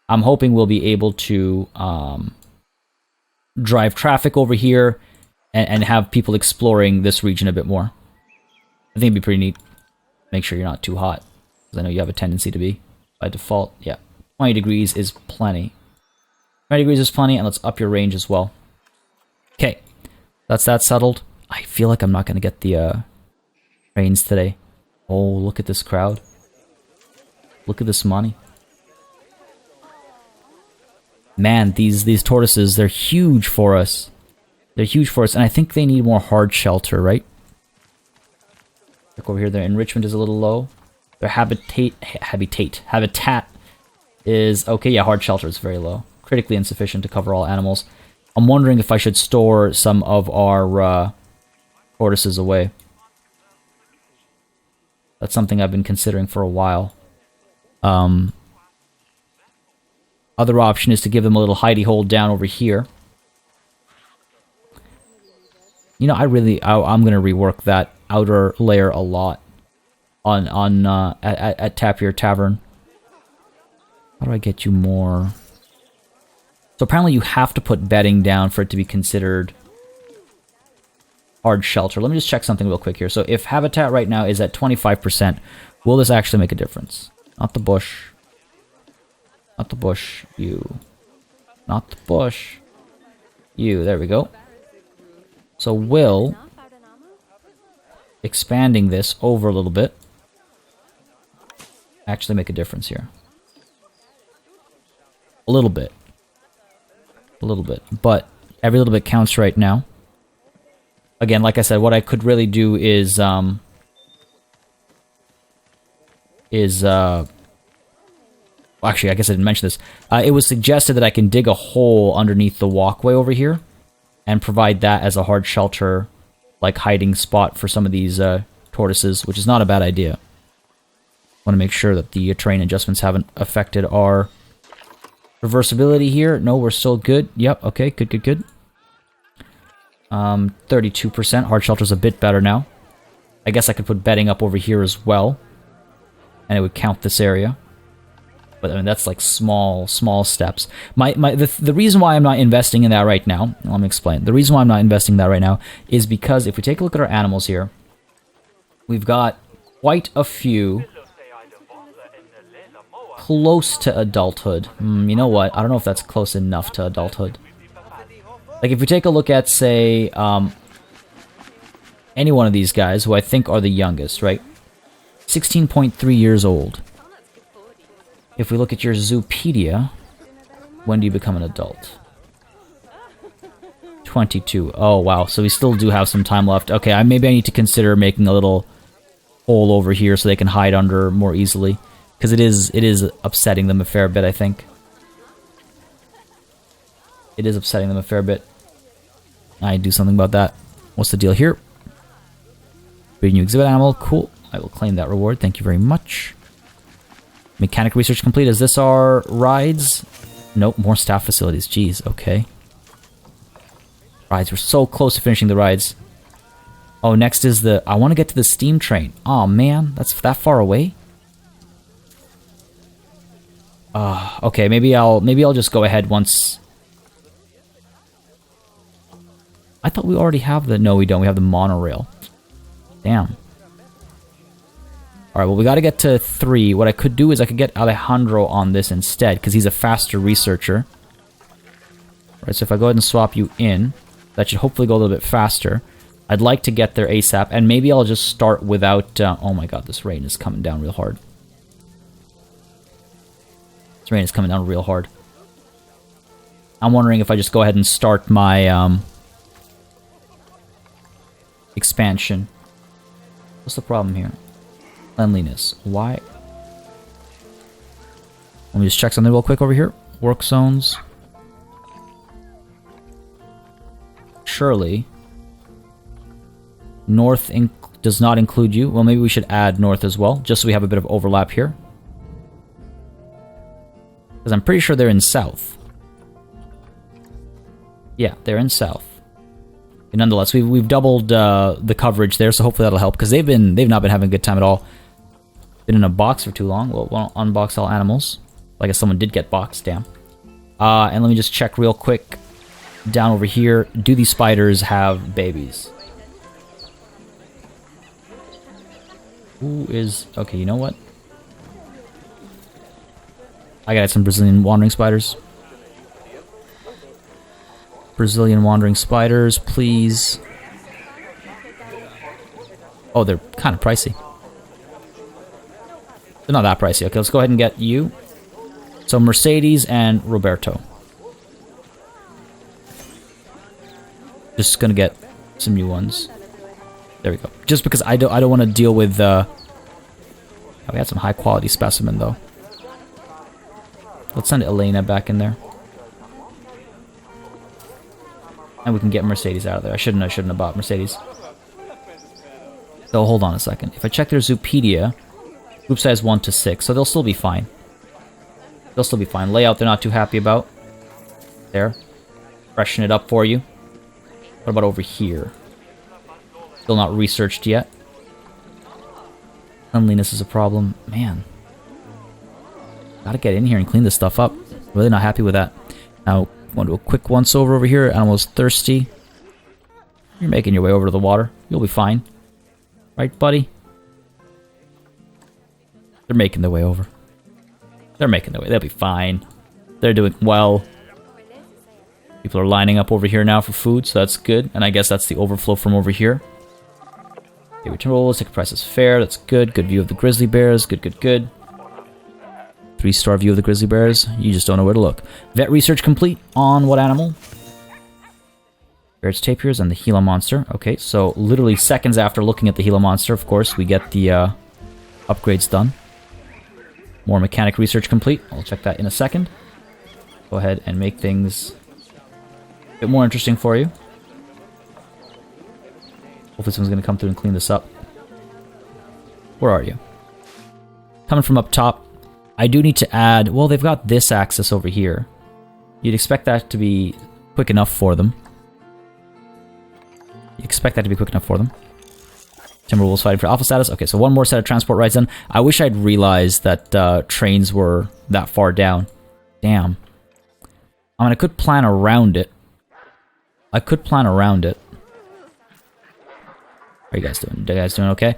I'm hoping we'll be able to drive traffic over here and have people exploring this region a bit more. I think it'd be pretty neat. Make sure you're not too hot, because I know you have a tendency to be by default. Yeah, 20 degrees is plenty. 20 degrees is plenty, and let's up your range as well. Okay, that's that settled. I feel like I'm not going to get the... trains today. Oh, look at this crowd. Look at this money. Man, these tortoises, they're huge for us. They're huge for us, and I think they need more hard shelter, right? Look over here, their enrichment is a little low. Their habitat is... Okay, yeah, hard shelter is very low. Critically insufficient to cover all animals. I'm wondering if I should store some of our tortoises away. That's something I've been considering for a while. Other option is to give them a little hidey hole down over here. You know, I'm going to rework that outer layer a lot at Pier Tavern. How do I get you more? So apparently you have to put bedding down for it to be considered hard shelter. Let me just check something real quick here. So if habitat right now is at 25%, will this actually make a difference? Not the bush. Not the bush. You. Not the bush. You. There we go. So will expanding this over a little bit actually make a difference here? A little bit. A little bit. But every little bit counts right now. Again, like I said, what I could really do is well, actually, I guess I didn't mention this. It was suggested that I can dig a hole underneath the walkway over here and provide that as a hard shelter, like hiding spot for some of these tortoises, which is not a bad idea. Want to make sure that the terrain adjustments haven't affected our reversibility here. No, we're still good. Yep, okay, good. 32%. Hard shelter's a bit better now. I guess I could put bedding up over here as well, and it would count this area. But I mean, that's like small steps. The reason why I'm not investing in that right now, let me explain. The reason why I'm not investing in that right now is because if we take a look at our animals here, we've got quite a few close to adulthood. You know what? I don't know if that's close enough to adulthood. Like, if we take a look at, say, any one of these guys, who I think are the youngest, right? 16.3 years old. If we look at your Zoopedia, when do you become an adult? 22. Oh, wow. So we still do have some time left. Okay, maybe I need to consider making a little hole over here so they can hide under more easily. Because it is upsetting them a fair bit, I think. It is upsetting them a fair bit. I do something about that. What's the deal here? Breed new exhibit animal. Cool. I will claim that reward. Thank you very much. Mechanic research complete. Is this our rides? Nope. More staff facilities. Jeez. Okay. Rides. We're so close to finishing the rides. Oh, next is the... I want to get to the steam train. Oh man. That's that far away? Okay. Maybe I'll just go ahead once... I thought we already have the... No, we don't. We have the monorail. Damn. Alright, well, we gotta get to 3. What I could do is I could get Alejandro on this instead, because he's a faster researcher. Alright, so if I go ahead and swap you in, that should hopefully go a little bit faster. I'd like to get there ASAP, and maybe I'll just start without... oh my god, this rain is coming down real hard. This rain is coming down real hard. I'm wondering if I just go ahead and start my... expansion. What's the problem here? Cleanliness. Why? Let me just check something real quick over here. Work zones. Surely. North does not include you. Well, maybe we should add north as well, just so we have a bit of overlap here. Because I'm pretty sure they're in south. Yeah, they're in south. And nonetheless, we've doubled the coverage there, so hopefully that'll help, because they've not been having a good time at all. Been in a box for too long. Well, won't unbox all animals. I guess someone did get boxed, damn. And let me just check real quick down over here. Do these spiders have babies? Who is... Okay, you know what? I got some Brazilian wandering spiders. Brazilian wandering spiders, please. Oh, they're kind of pricey. They're not that pricey. Okay, let's go ahead and get you. So Mercedes and Roberto. Just gonna get some new ones. There we go. Just because I don't want to deal with. Oh, we had some high quality specimen though. Let's send Elena back in there. And we can get Mercedes out of there. I shouldn't have bought Mercedes. So hold on a second. If I check their Zoopedia, group size 1 to 6, so they'll still be fine. They'll still be fine. Layout they're not too happy about. There. Freshen it up for you. What about over here? Still not researched yet. Cleanliness is a problem. Man. Gotta get in here and clean this stuff up. Really not happy with that. Now, want to do a quick once over here. Animal's thirsty. You're making your way over to the water. You'll be fine. Right, buddy? They're making their way over. They're making their way. They'll be fine. They're doing well. People are lining up over here now for food, so that's good. And I guess that's the overflow from over here. Okay, return rolls. Ticket price is fair. That's good. Good view of the grizzly bears. Good, good, good. 3-star view of the grizzly bears. You just don't know where to look. Vet research complete on what animal? Bears, tapirs, and the Gila monster. Okay, so literally seconds after looking at the Gila monster, of course, we get the upgrades done. More mechanic research complete. I'll check that in a second. Go ahead and make things a bit more interesting for you. Hopefully someone's going to come through and clean this up. Where are you? Coming from up top. I do need to add... Well, they've got this access over here. You'd expect that to be quick enough for them. You'd expect that to be quick enough for them. Timberwolves fighting for alpha status. Okay, so one more set of transport rides done. I wish I'd realized that trains were that far down. Damn. I mean, I could plan around it. I could plan around it. How are you guys doing? Are you guys doing okay?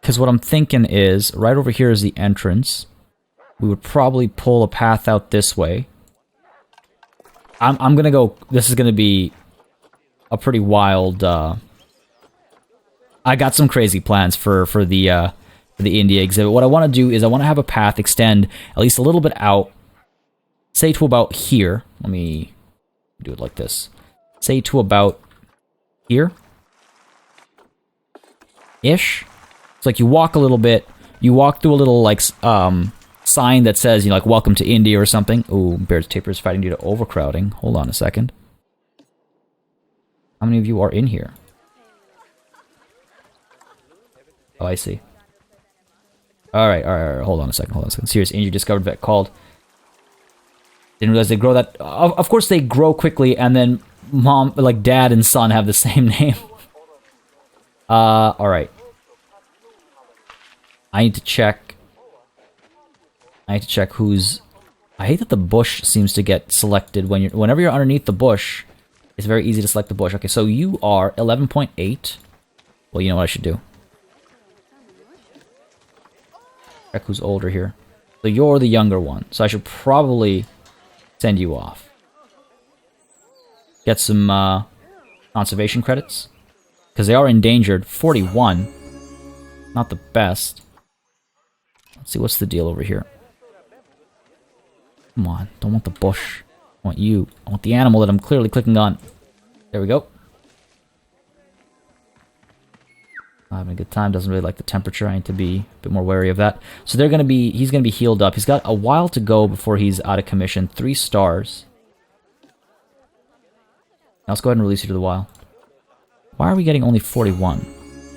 Because what I'm thinking is, right over here is the entrance. We would probably pull a path out this way. I'm gonna go... This is gonna be a pretty wild... I got some crazy plans for the India exhibit. What I want to do is I want to have a path extend at least a little bit out. Say to about here. Let me do it like this. Say to about here. Ish. It's like you walk a little bit. You walk through a little like sign that says, you know, like, welcome to India or something. Ooh, Bear's Taper's fighting due to overcrowding. Hold on a second. How many of you are in here? Oh, I see. Alright, hold on a second. Serious injury discovered, vet called. Didn't realize they grow that. Of course they grow quickly, and then mom, like dad and son have the same name. Alright. I need to check who's... I hate that the bush seems to get selected whenever you're underneath the bush. It's very easy to select the bush. Okay, so you are 11.8. Well, you know what I should do. Check who's older here. So you're the younger one. So I should probably send you off. Get some conservation credits. Because they are endangered. 41. Not the best. Let's see, what's the deal over here? Come on, don't want the bush. I want you. I want the animal that I'm clearly clicking on. There we go. I'm having a good time. Doesn't really like the temperature. I need to be a bit more wary of that. So he's gonna be healed up. He's got a while to go before he's out of commission. 3 stars. Now let's go ahead and release you to the wild. Why are we getting only 41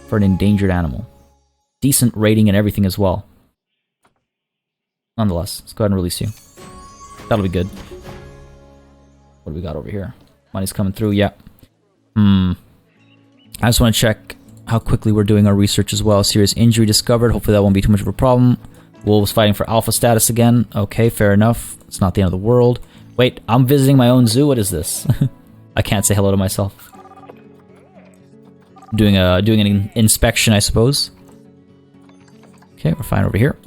for an endangered animal? Decent rating and everything as well. Nonetheless, let's go ahead and release you. That'll be good. What do we got over here? Money's coming through, yeah. I just want to check how quickly we're doing our research as well. Serious injury discovered. Hopefully that won't be too much of a problem. Wolves fighting for alpha status again. Okay, fair enough. It's not the end of the world. Wait, I'm visiting my own zoo? What is this? I can't say hello to myself. Doing an inspection, I suppose. Okay, we're fine over here.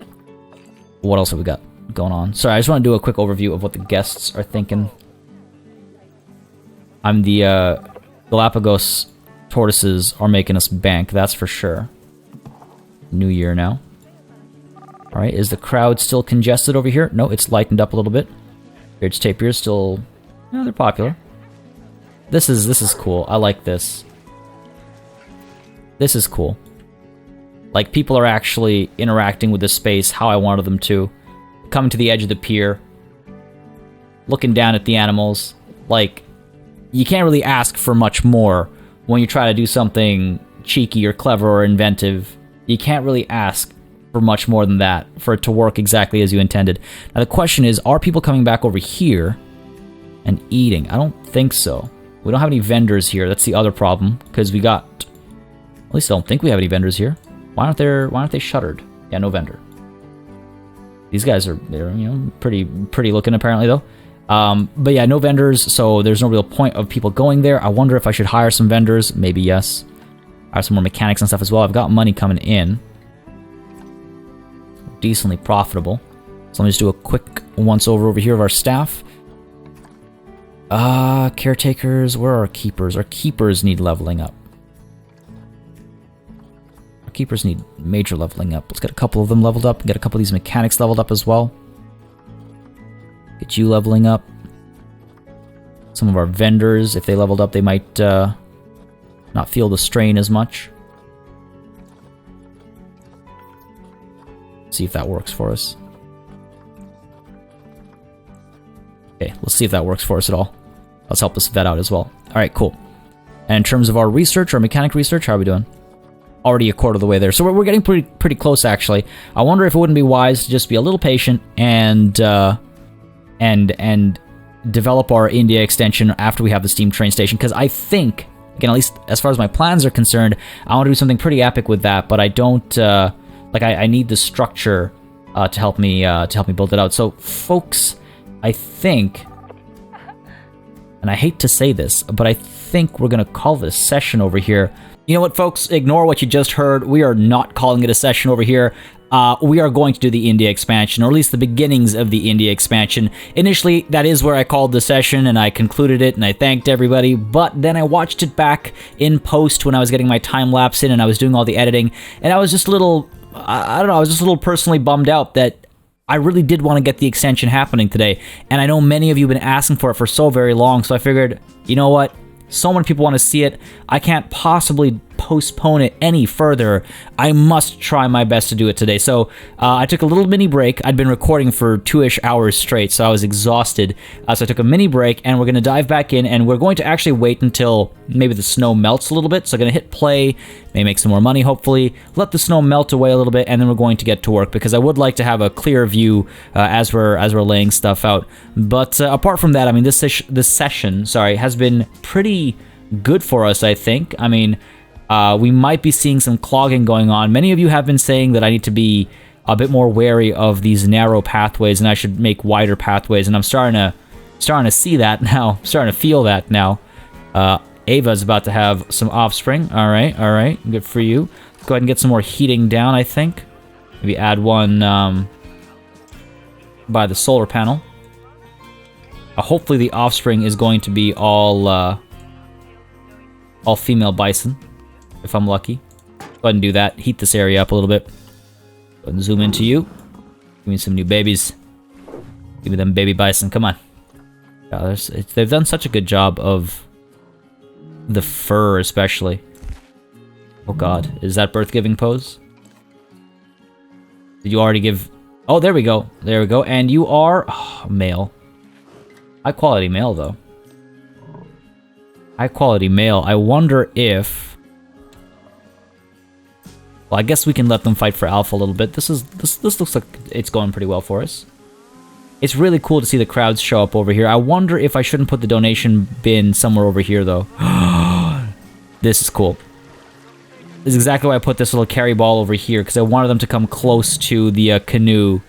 What else have we got going on? Sorry, I just want to do a quick overview of what the guests are thinking. I'm the Galapagos tortoises are making us bank, that's for sure. New year now. Alright, is the crowd still congested over here? No, it's lightened up a little bit. Beard's tapirs still... yeah, they're popular. This is cool. I like this. This is cool. Like, people are actually interacting with this space how I wanted them to. Coming to the edge of the pier. Looking down at the animals. Like, you can't really ask for much more when you try to do something cheeky or clever or inventive. You can't really ask for much more than that for it to work exactly as you intended. Now the question is, are people coming back over here and eating? I don't think so. We don't have any vendors here. That's the other problem, because we got... at least I don't think we have any vendors here. Why aren't they shuttered? Yeah, no vendor. These guys are, they're, you know, pretty looking apparently though. But yeah, no vendors, so there's no real point of people going there. I wonder if I should hire some vendors. Maybe yes. Hire some more mechanics and stuff as well. I've got money coming in. Decently profitable. So let me just do a quick once over here of our staff. Caretakers, where are our keepers? Our keepers need leveling up. Our keepers need major leveling up. Let's get a couple of them leveled up. Get a couple of these mechanics leveled up as well. Get you leveling up. Some of our vendors, if they leveled up, they might not feel the strain as much. See if that works for us. Okay, let's see if that works for us at all. Let's help this vet out as well. Alright, cool. And in terms of our research, our mechanic research, how are we doing? Already a quarter of the way there. So we're getting pretty close, actually. I wonder if it wouldn't be wise to just be a little patient and develop our India extension after we have the steam train station. Because I think, again, at least as far as my plans are concerned, I want to do something pretty epic with that. But I don't... I need the structure to help me build it out. So, folks, I think, and I hate to say this, but I think we're gonna call this session over here. You know what, folks? Ignore what you just heard. We are not calling it a session over here. We are going to do the India expansion, or at least the beginnings of the India expansion. Initially, that is where I called the session, and I concluded it, and I thanked everybody, but then I watched it back in post when I was getting my time-lapse in, and I was doing all the editing, and I was just a little... I don't know, I was just a little personally bummed out that I really did want to get the extension happening today. And I know many of you have been asking for it for so very long, so I figured, you know what? So many people want to see it. I can't possibly postpone it any further, I must try my best to do it today. So I took a little mini break. I'd been recording for 2-ish hours straight, so I was exhausted. So I took a mini break, and we're going to dive back in, and we're going to actually wait until maybe the snow melts a little bit. So I'm going to hit play, maybe make some more money, hopefully, let the snow melt away a little bit, and then we're going to get to work, because I would like to have a clear view as we're laying stuff out. But apart from that, I mean, this session, has been pretty good for us, I think. I mean, we might be seeing some clogging going on. Many of you have been saying that I need to be a bit more wary of these narrow pathways, and I should make wider pathways, and I'm starting to see that now. I'm starting to feel that now. Ava's about to have some offspring. All right, good for you. Let's go ahead and get some more heating down, I think. Maybe add one by the solar panel. Hopefully the offspring is going to be all female bison, if I'm lucky. Go ahead and do that. Heat this area up a little bit. Go ahead and zoom into you. Give me some new babies. Give me them baby bison. Come on. Yeah, they've done such a good job of the fur, especially. Oh god, is that birth-giving pose? Did you already give... Oh, there we go. There we go. And you are... Oh, male. High-quality male, though. High-quality male. I wonder if... Well, I guess we can let them fight for alpha a little bit. This looks like it's going pretty well for us. It's really cool to see the crowds show up over here. I wonder if I shouldn't put the donation bin somewhere over here, though. This is cool. This is exactly why I put this little carry ball over here, because I wanted them to come close to the canoe.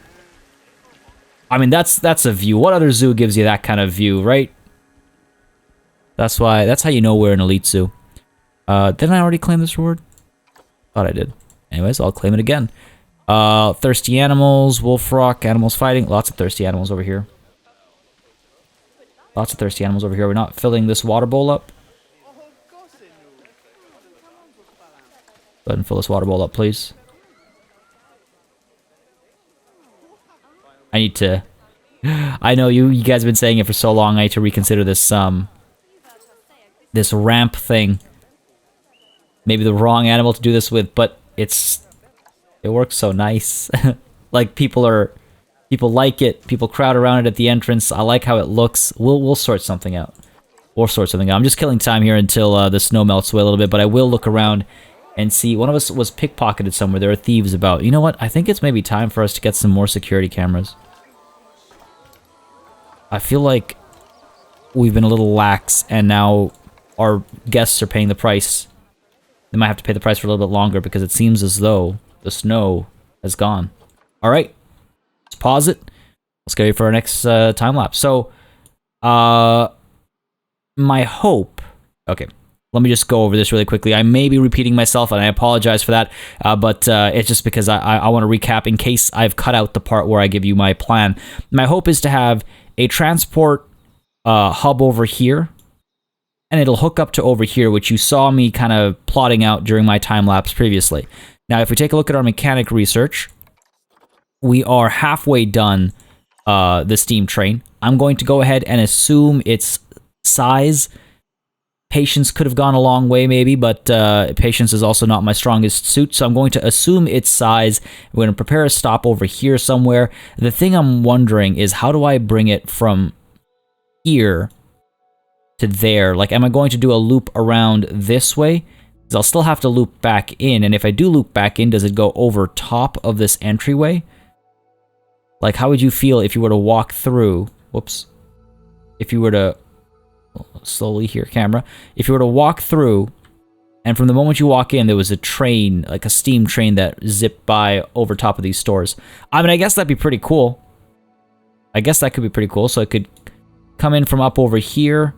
I mean, that's a view. What other zoo gives you that kind of view, right? That's how you know we're an elite zoo. Didn't I already claim this reward? Thought I did. Anyways, I'll claim it again. Thirsty animals, wolf rock, animals fighting. Lots of thirsty animals over here. Lots of thirsty animals over here. We're not filling this water bowl up. Go ahead and fill this water bowl up, please. I need to... I know you guys have been saying it for so long. I need to reconsider this this ramp thing. Maybe the wrong animal to do this with, but it works so nice. Like people like it. People crowd around it at the entrance. I like how it looks. We'll sort something out. We'll sort something out. I'm just killing time here until the snow melts away a little bit, but I will look around and see. One of us was pickpocketed somewhere. There are thieves about. You know what? I think it's maybe time for us to get some more security cameras. I feel like we've been a little lax, and now our guests are paying the price. They might have to pay the price for a little bit longer, because it seems as though the snow has gone. Alright. Let's pause it. Let's get ready for our next time lapse. So, my hope... Okay. Let me just go over this really quickly. I may be repeating myself, and I apologize for that, but it's just because I want to recap in case I've cut out the part where I give you my plan. My hope is to have a transport hub over here, and it'll hook up to over here, which you saw me kind of plotting out during my time-lapse previously. Now, if we take a look at our mechanic research, we are halfway done the steam train. I'm going to go ahead and assume its size. Patience could have gone a long way, maybe, but patience is also not my strongest suit, so I'm going to assume its size. We're going to prepare a stop over here somewhere. The thing I'm wondering is, how do I bring it from here to there? Like, am I going to do a loop around this way? Because I'll still have to loop back in, and if I do loop back in, does it go over top of this entryway? Like, how would you feel if you were to walk through... Whoops. If you were to... Slowly here, camera. If you were to walk through, and from the moment you walk in, there was a train, like a steam train that zipped by over top of these stores. I mean, I guess that'd be pretty cool. I guess that could be pretty cool. So I could come in from up over here,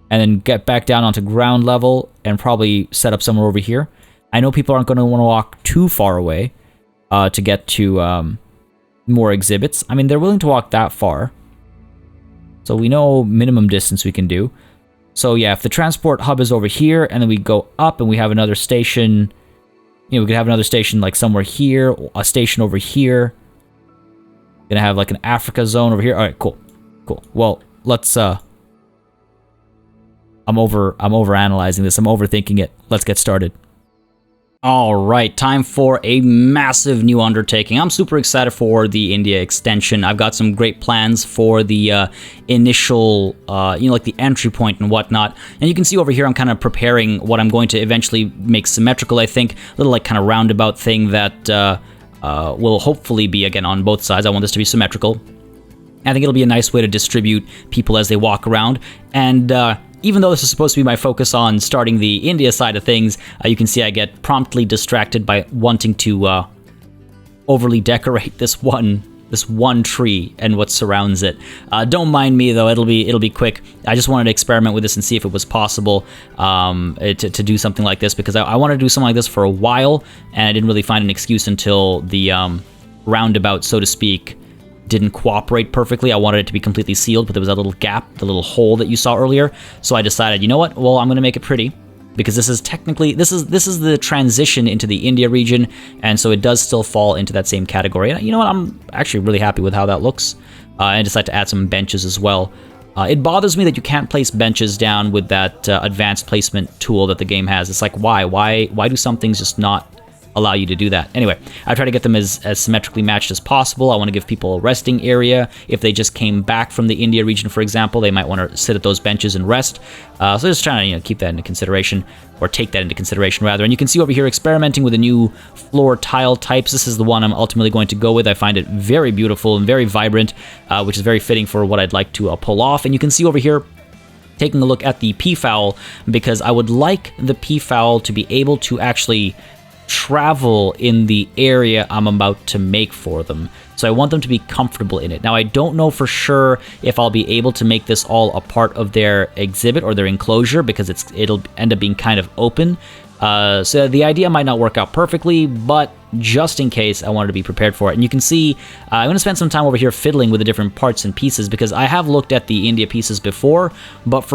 and then get back down onto ground level, and probably set up somewhere over here. I know people aren't going to want to walk too far away to get to more exhibits. I mean, they're willing to walk that far. So we know minimum distance we can do. So yeah, if the transport hub is over here, and then we go up and we have another station, you know, we could have another station like somewhere here, a station over here. Gonna have like an Africa zone over here. All right, cool. Cool. Well, let's I'm over analyzing this. I'm overthinking it. Let's get started. All right, time for a massive new undertaking. I'm super excited for the India extension. I've got some great plans for the initial, like the entry point and whatnot. And you can see over here, I'm kind of preparing what I'm going to eventually make symmetrical, I think. A little like kind of roundabout thing that will hopefully be, again, on both sides. I want this to be symmetrical. I think it'll be a nice way to distribute people as they walk around. And even though this is supposed to be my focus on starting the India side of things, you can see I get promptly distracted by wanting to overly decorate this one tree and what surrounds it. Don't mind me though; it'll be quick. I just wanted to experiment with this and see if it was possible to do something like this, because I wanted to do something like this for a while, and I didn't really find an excuse until the roundabout, so to speak, didn't cooperate perfectly. I wanted it to be completely sealed, but there was a little gap, the little hole that you saw earlier. So I decided, you know what? Well, I'm going to make it pretty, because this is technically this is the transition into the India region, and so it does still fall into that same category. And you know what? I'm actually really happy with how that looks. I decided to add some benches as well. It bothers me that you can't place benches down with that advanced placement tool that the game has. It's like, why do some things just not allow you to do that? Anyway, I try to get them as symmetrically matched as possible. I want to give people a resting area. If they just came back from the India region, for example, they might want to sit at those benches and rest. So just trying to keep that into consideration, or take that into consideration rather. And you can see over here experimenting with the new floor tile types. This is the one I'm ultimately going to go with. I find it very beautiful and very vibrant, which is very fitting for what I'd like to pull off. And you can see over here taking a look at the peafowl, because I would like the peafowl to be able to actually travel in the area I'm about to make for them. So I want them to be comfortable in it. Now, I don't know for sure if I'll be able to make this all a part of their exhibit or their enclosure, because it'll end up being kind of open. So the idea might not work out perfectly, but just in case, I wanted to be prepared for it. And you can see I'm going to spend some time over here fiddling with the different parts and pieces, because I have looked at the India pieces before, but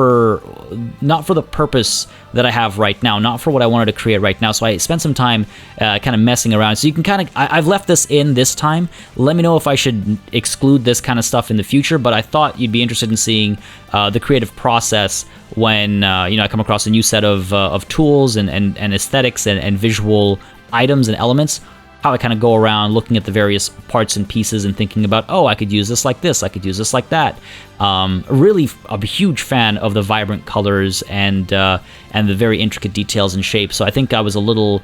not for the purpose that I have right now, not for what I wanted to create right now. So I spent some time kind of messing around. So you can I've left this in this time. Let me know if I should exclude this kind of stuff in the future, but I thought you'd be interested in seeing the creative process when I come across a new set of tools and aesthetics and visual items and elements, how I kind of go around looking at the various parts and pieces and thinking about, oh, I could use this like this, I could use this like that. Really a huge fan of the vibrant colors and the very intricate details and shapes. So I think I was a little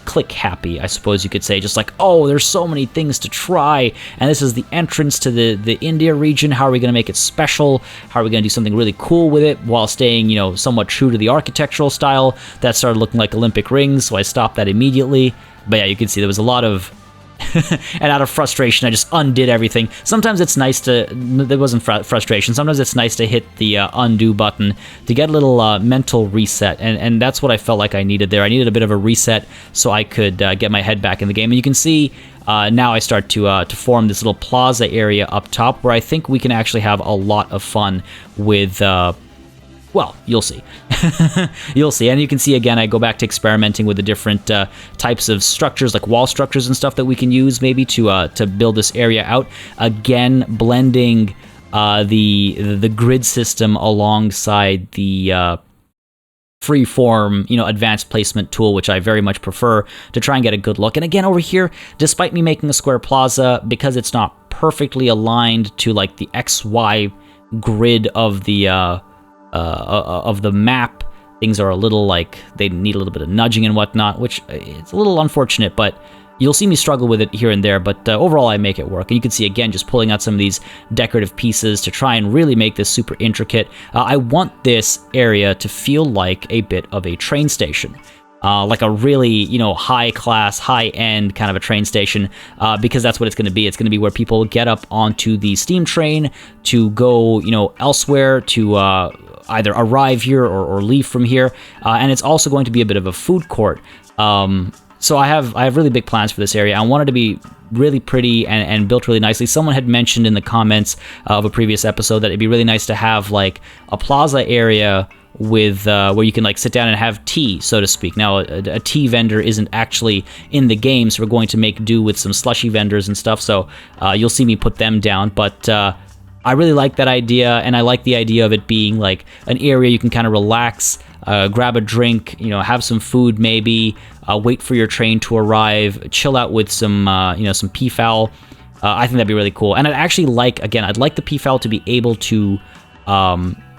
click happy, I suppose you could say, just like, oh, there's so many things to try, and this is the entrance to the India region. How are we going to make it special? How are we going to do something really cool with it while staying, somewhat true to the architectural style? That started looking like Olympic rings, so I stopped that immediately. But yeah, you can see there was a lot of and out of frustration, I just undid everything. Sometimes it's nice there wasn't frustration, sometimes it's nice to hit the undo button to get a little mental reset, and that's what I felt like I needed there. I needed a bit of a reset so I could get my head back in the game. And you can see now I start to form this little plaza area up top, where I think we can actually have a lot of fun with well, you'll see. You'll see. And you can see, again, I go back to experimenting with the different types of structures, like wall structures and stuff that we can use maybe to build this area out. Again, blending the grid system alongside the freeform, advanced placement tool, which I very much prefer, to try and get a good look. And again, over here, despite me making a square plaza, because it's not perfectly aligned to like the XY grid of the map, things are a little like they need a little bit of nudging and whatnot, which it's a little unfortunate, but you'll see me struggle with it here and there. But overall, I make it work. And you can see, again, just pulling out some of these decorative pieces to try and really make this super intricate. I want this area to feel like a bit of a train station. Like a really, high-class, high-end kind of a train station, because that's what it's going to be. It's going to be where people get up onto the steam train to go, elsewhere, to either arrive here or leave from here. And it's also going to be a bit of a food court. So I have really big plans for this area. I want it to be really pretty and built really nicely. Someone had mentioned in the comments of a previous episode that it'd be really nice to have like a plaza area with where you can like sit down and have tea, so to speak. Now, a tea vendor isn't actually in the game, so we're going to make do with some slushy vendors and stuff. So you'll see me put them down, but I really like that idea, and I like the idea of it being like an area you can kind of relax, grab a drink, have some food maybe, wait for your train to arrive, chill out with some peafowl. I think that'd be really cool. And I'd like the peafowl to be able to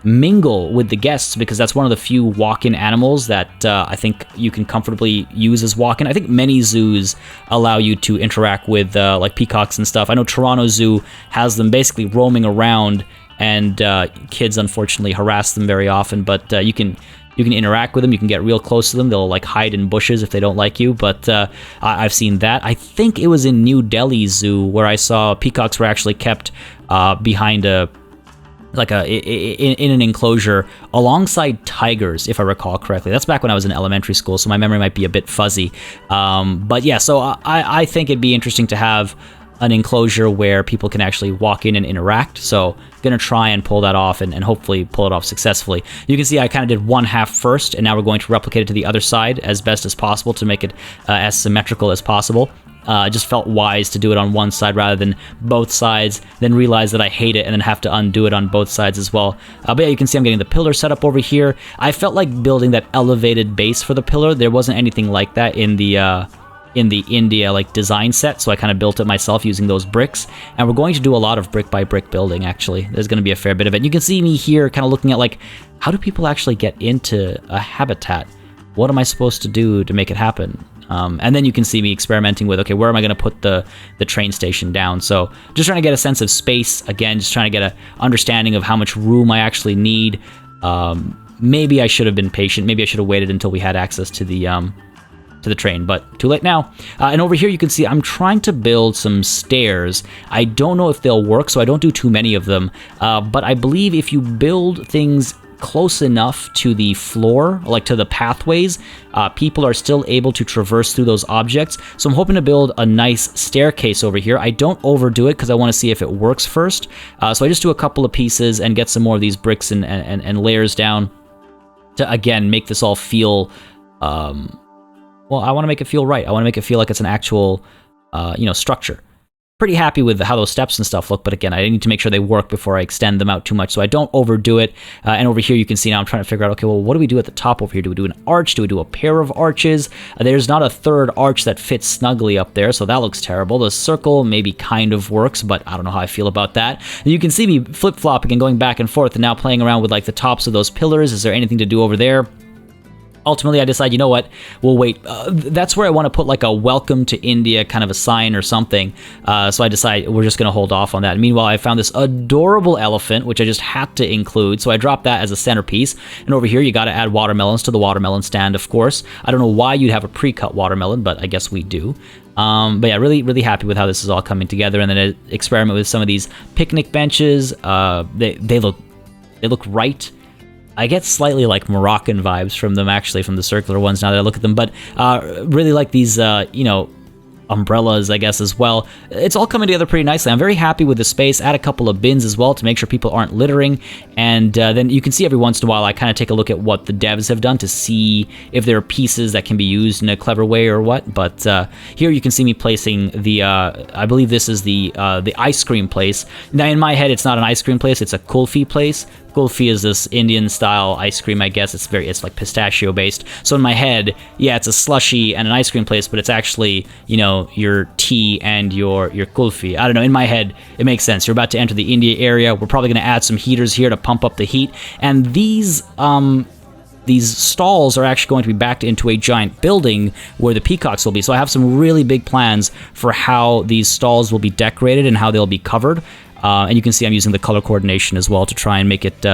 mingle with the guests, because that's one of the few walk-in animals that I think you can comfortably use as walk-in. I think many zoos allow you to interact with like peacocks and stuff. I know Toronto Zoo has them basically roaming around, and kids unfortunately harass them very often, but you can interact with them, you can get real close to them. They'll like hide in bushes if they don't like you, but I've seen that. I think it was in New Delhi Zoo where I saw peacocks were actually kept behind in an enclosure alongside tigers, if I recall correctly. That's back when I was in elementary school, so my memory might be a bit fuzzy. But yeah, so I think it'd be interesting to have an enclosure where people can actually walk in and interact. So gonna try and pull that off and hopefully pull it off successfully. You can see I kind of did one half first, and now we're going to replicate it to the other side as best as possible to make it as symmetrical as possible. It just felt wise to do it on one side rather than both sides, then realize that I hate it and then have to undo it on both sides as well. But yeah, you can see I'm getting the pillar set up over here. I felt like building that elevated base for the pillar. There wasn't anything like that in the India like design set, so I kind of built it myself using those bricks. And we're going to do a lot of brick by brick building, actually. There's going to be a fair bit of it. You can see me here kind of looking at like, how do people actually get into a habitat? What am I supposed to do to make it happen? And then you can see me experimenting with, okay, where am I going to put the train station down? So just trying to get a sense of space. Again, just trying to get an understanding of how much room I actually need. Maybe I should have been patient. Maybe I should have waited until we had access to the train, but too late now. And over here you can see I'm trying to build some stairs. I don't know if they'll work, so I don't do too many of them. But I believe if you build things close enough to the floor, like to the pathways, people are still able to traverse through those objects. So I'm hoping to build a nice staircase over here. I don't overdo it because I want to see if it works first. So I just do a couple of pieces and get some more of these bricks and layers down to, again, make this all feel, well, I want to make it feel right. I want to make it feel like it's an actual, structure. Pretty happy with how those steps and stuff look, but again, I need to make sure they work before I extend them out too much, so I don't overdo it. And over here, you can see now I'm trying to figure out, okay, well, what do we do at the top over here? Do we do an arch? Do we do a pair of arches? There's not a third arch that fits snugly up there, so that looks terrible. The circle maybe kind of works, but I don't know how I feel about that. And you can see me flip-flopping and going back and forth and now playing around with like the tops of those pillars. Is there anything to do over there? Ultimately, I decide, you know what, we'll wait. That's where I want to put like a welcome to India kind of a sign or something. So I decide we're just going to hold off on that. And meanwhile, I found this adorable elephant, which I just had to include. So I dropped that as a centerpiece. And over here, you got to add watermelons to the watermelon stand, of course. I don't know why you'd have a pre-cut watermelon, but I guess we do. But yeah, really, really happy with how this is all coming together. And then I experiment with some of these picnic benches. They look right. I get slightly like Moroccan vibes from them, actually, from the circular ones now that I look at them, but really like these, umbrellas, I guess, as well. It's all coming together pretty nicely. I'm very happy with the space. Add a couple of bins as well to make sure people aren't littering, and then you can see every once in a while I kind of take a look at what the devs have done to see if there are pieces that can be used in a clever way or what, but here you can see me placing the, I believe this is the ice cream place. Now, in my head, it's not an ice cream place, it's a kulfi place. Kulfi is this Indian-style ice cream, I guess. It's like pistachio-based. So in my head, yeah, it's a slushy and an ice cream place, but it's actually, your tea and your kulfi. I don't know. In my head, it makes sense. You're about to enter the India area. We're probably going to add some heaters here to pump up the heat. And these stalls are actually going to be backed into a giant building where the peacocks will be. So I have some really big plans for how these stalls will be decorated and how they'll be covered. And you can see I'm using the color coordination as well to try and make it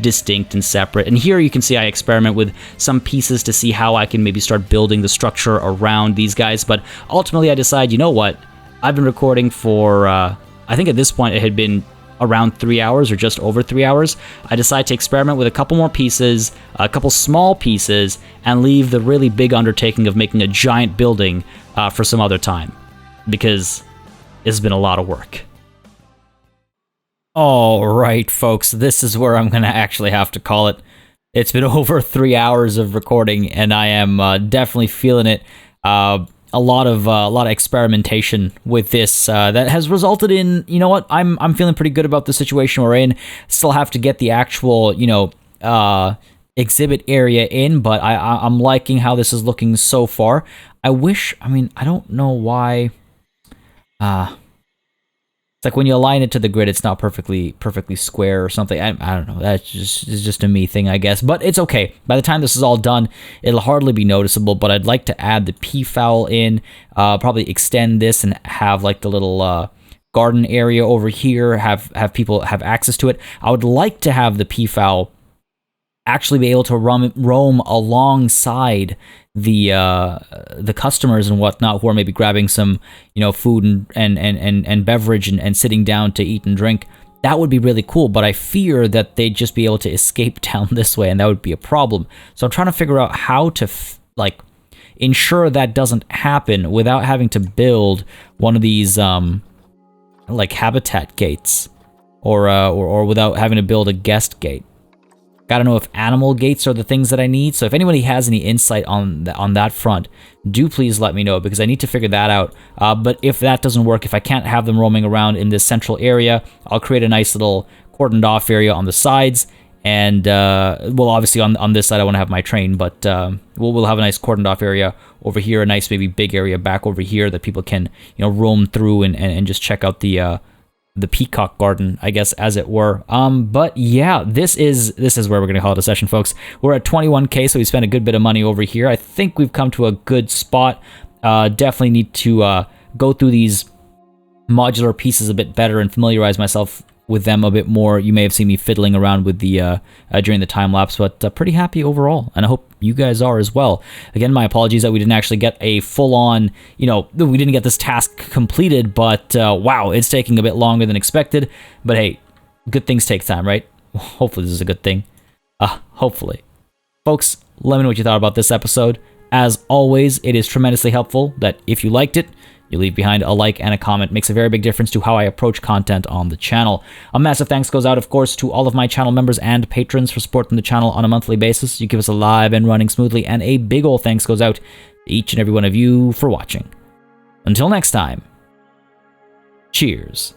distinct and separate. And here you can see I experiment with some pieces to see how I can maybe start building the structure around these guys. But ultimately I decide, you know what? I've been recording for, I think at this point it had been around 3 hours or just over 3 hours. I decide to experiment with a couple more pieces, a couple small pieces, and leave the really big undertaking of making a giant building for some other time. Because it's been a lot of work. All right, folks, this is where I'm going to actually have to call it. It's been over 3 hours of recording, and I am definitely feeling it. a lot of experimentation with this that has resulted in, you know what, I'm feeling pretty good about the situation we're in. Still have to get the actual, you know, exhibit area in, but I'm liking how this is looking so far. I mean, I don't know why. It's like when you align it to the grid, it's not perfectly square or something. I don't know. That's just a me thing, I guess. But it's okay. By the time this is all done, it'll hardly be noticeable. But I'd like to add the peafowl in. Probably extend this and have like the little garden area over here. Have people have access to it. I would like to have the peafowl actually be able to roam alongside the customers and whatnot who are maybe grabbing some, you know, food and beverage and sitting down to eat and drink. That would be really cool, but I fear that they'd just be able to escape down this way, and that would be a problem. So I'm trying to figure out how to like ensure that doesn't happen without having to build one of these like habitat gates, or without having to build a guest gate. Gotta know if animal gates are the things that I need. So if anybody has any insight on that front, do please let me know, because I need to figure that out. But if that doesn't work, if I can't have them roaming around in this central area, I'll create a nice little cordoned off area on the sides. And, well, obviously on this side I want to have my train, but we'll have a nice cordoned off area over here, a nice maybe big area back over here that people can, you know, roam through and just check out the peacock garden, I guess, as it were. But yeah, this is where we're gonna call it a session, folks. We're at 21k, so we spent a good bit of money over here. I think we've come to a good spot. Definitely need to go through these modular pieces a bit better and familiarize myself with them a bit more. You may have seen me fiddling around with the during the time lapse, but pretty happy overall, and I hope you guys are as well. Again, my apologies that we didn't actually get a full-on, you know, we didn't get this task completed, but wow, it's taking a bit longer than expected. But hey, good things take time, right? Hopefully this is a good thing. Hopefully. Folks, let me know what you thought about this episode. As always, it is tremendously helpful that if you liked it, you leave behind a like and a comment. It makes a very big difference to how I approach content on the channel. A massive thanks goes out, of course, to all of my channel members and patrons for supporting the channel on a monthly basis. You keep us alive and running smoothly, and a big ol' thanks goes out to each and every one of you for watching. Until next time, cheers.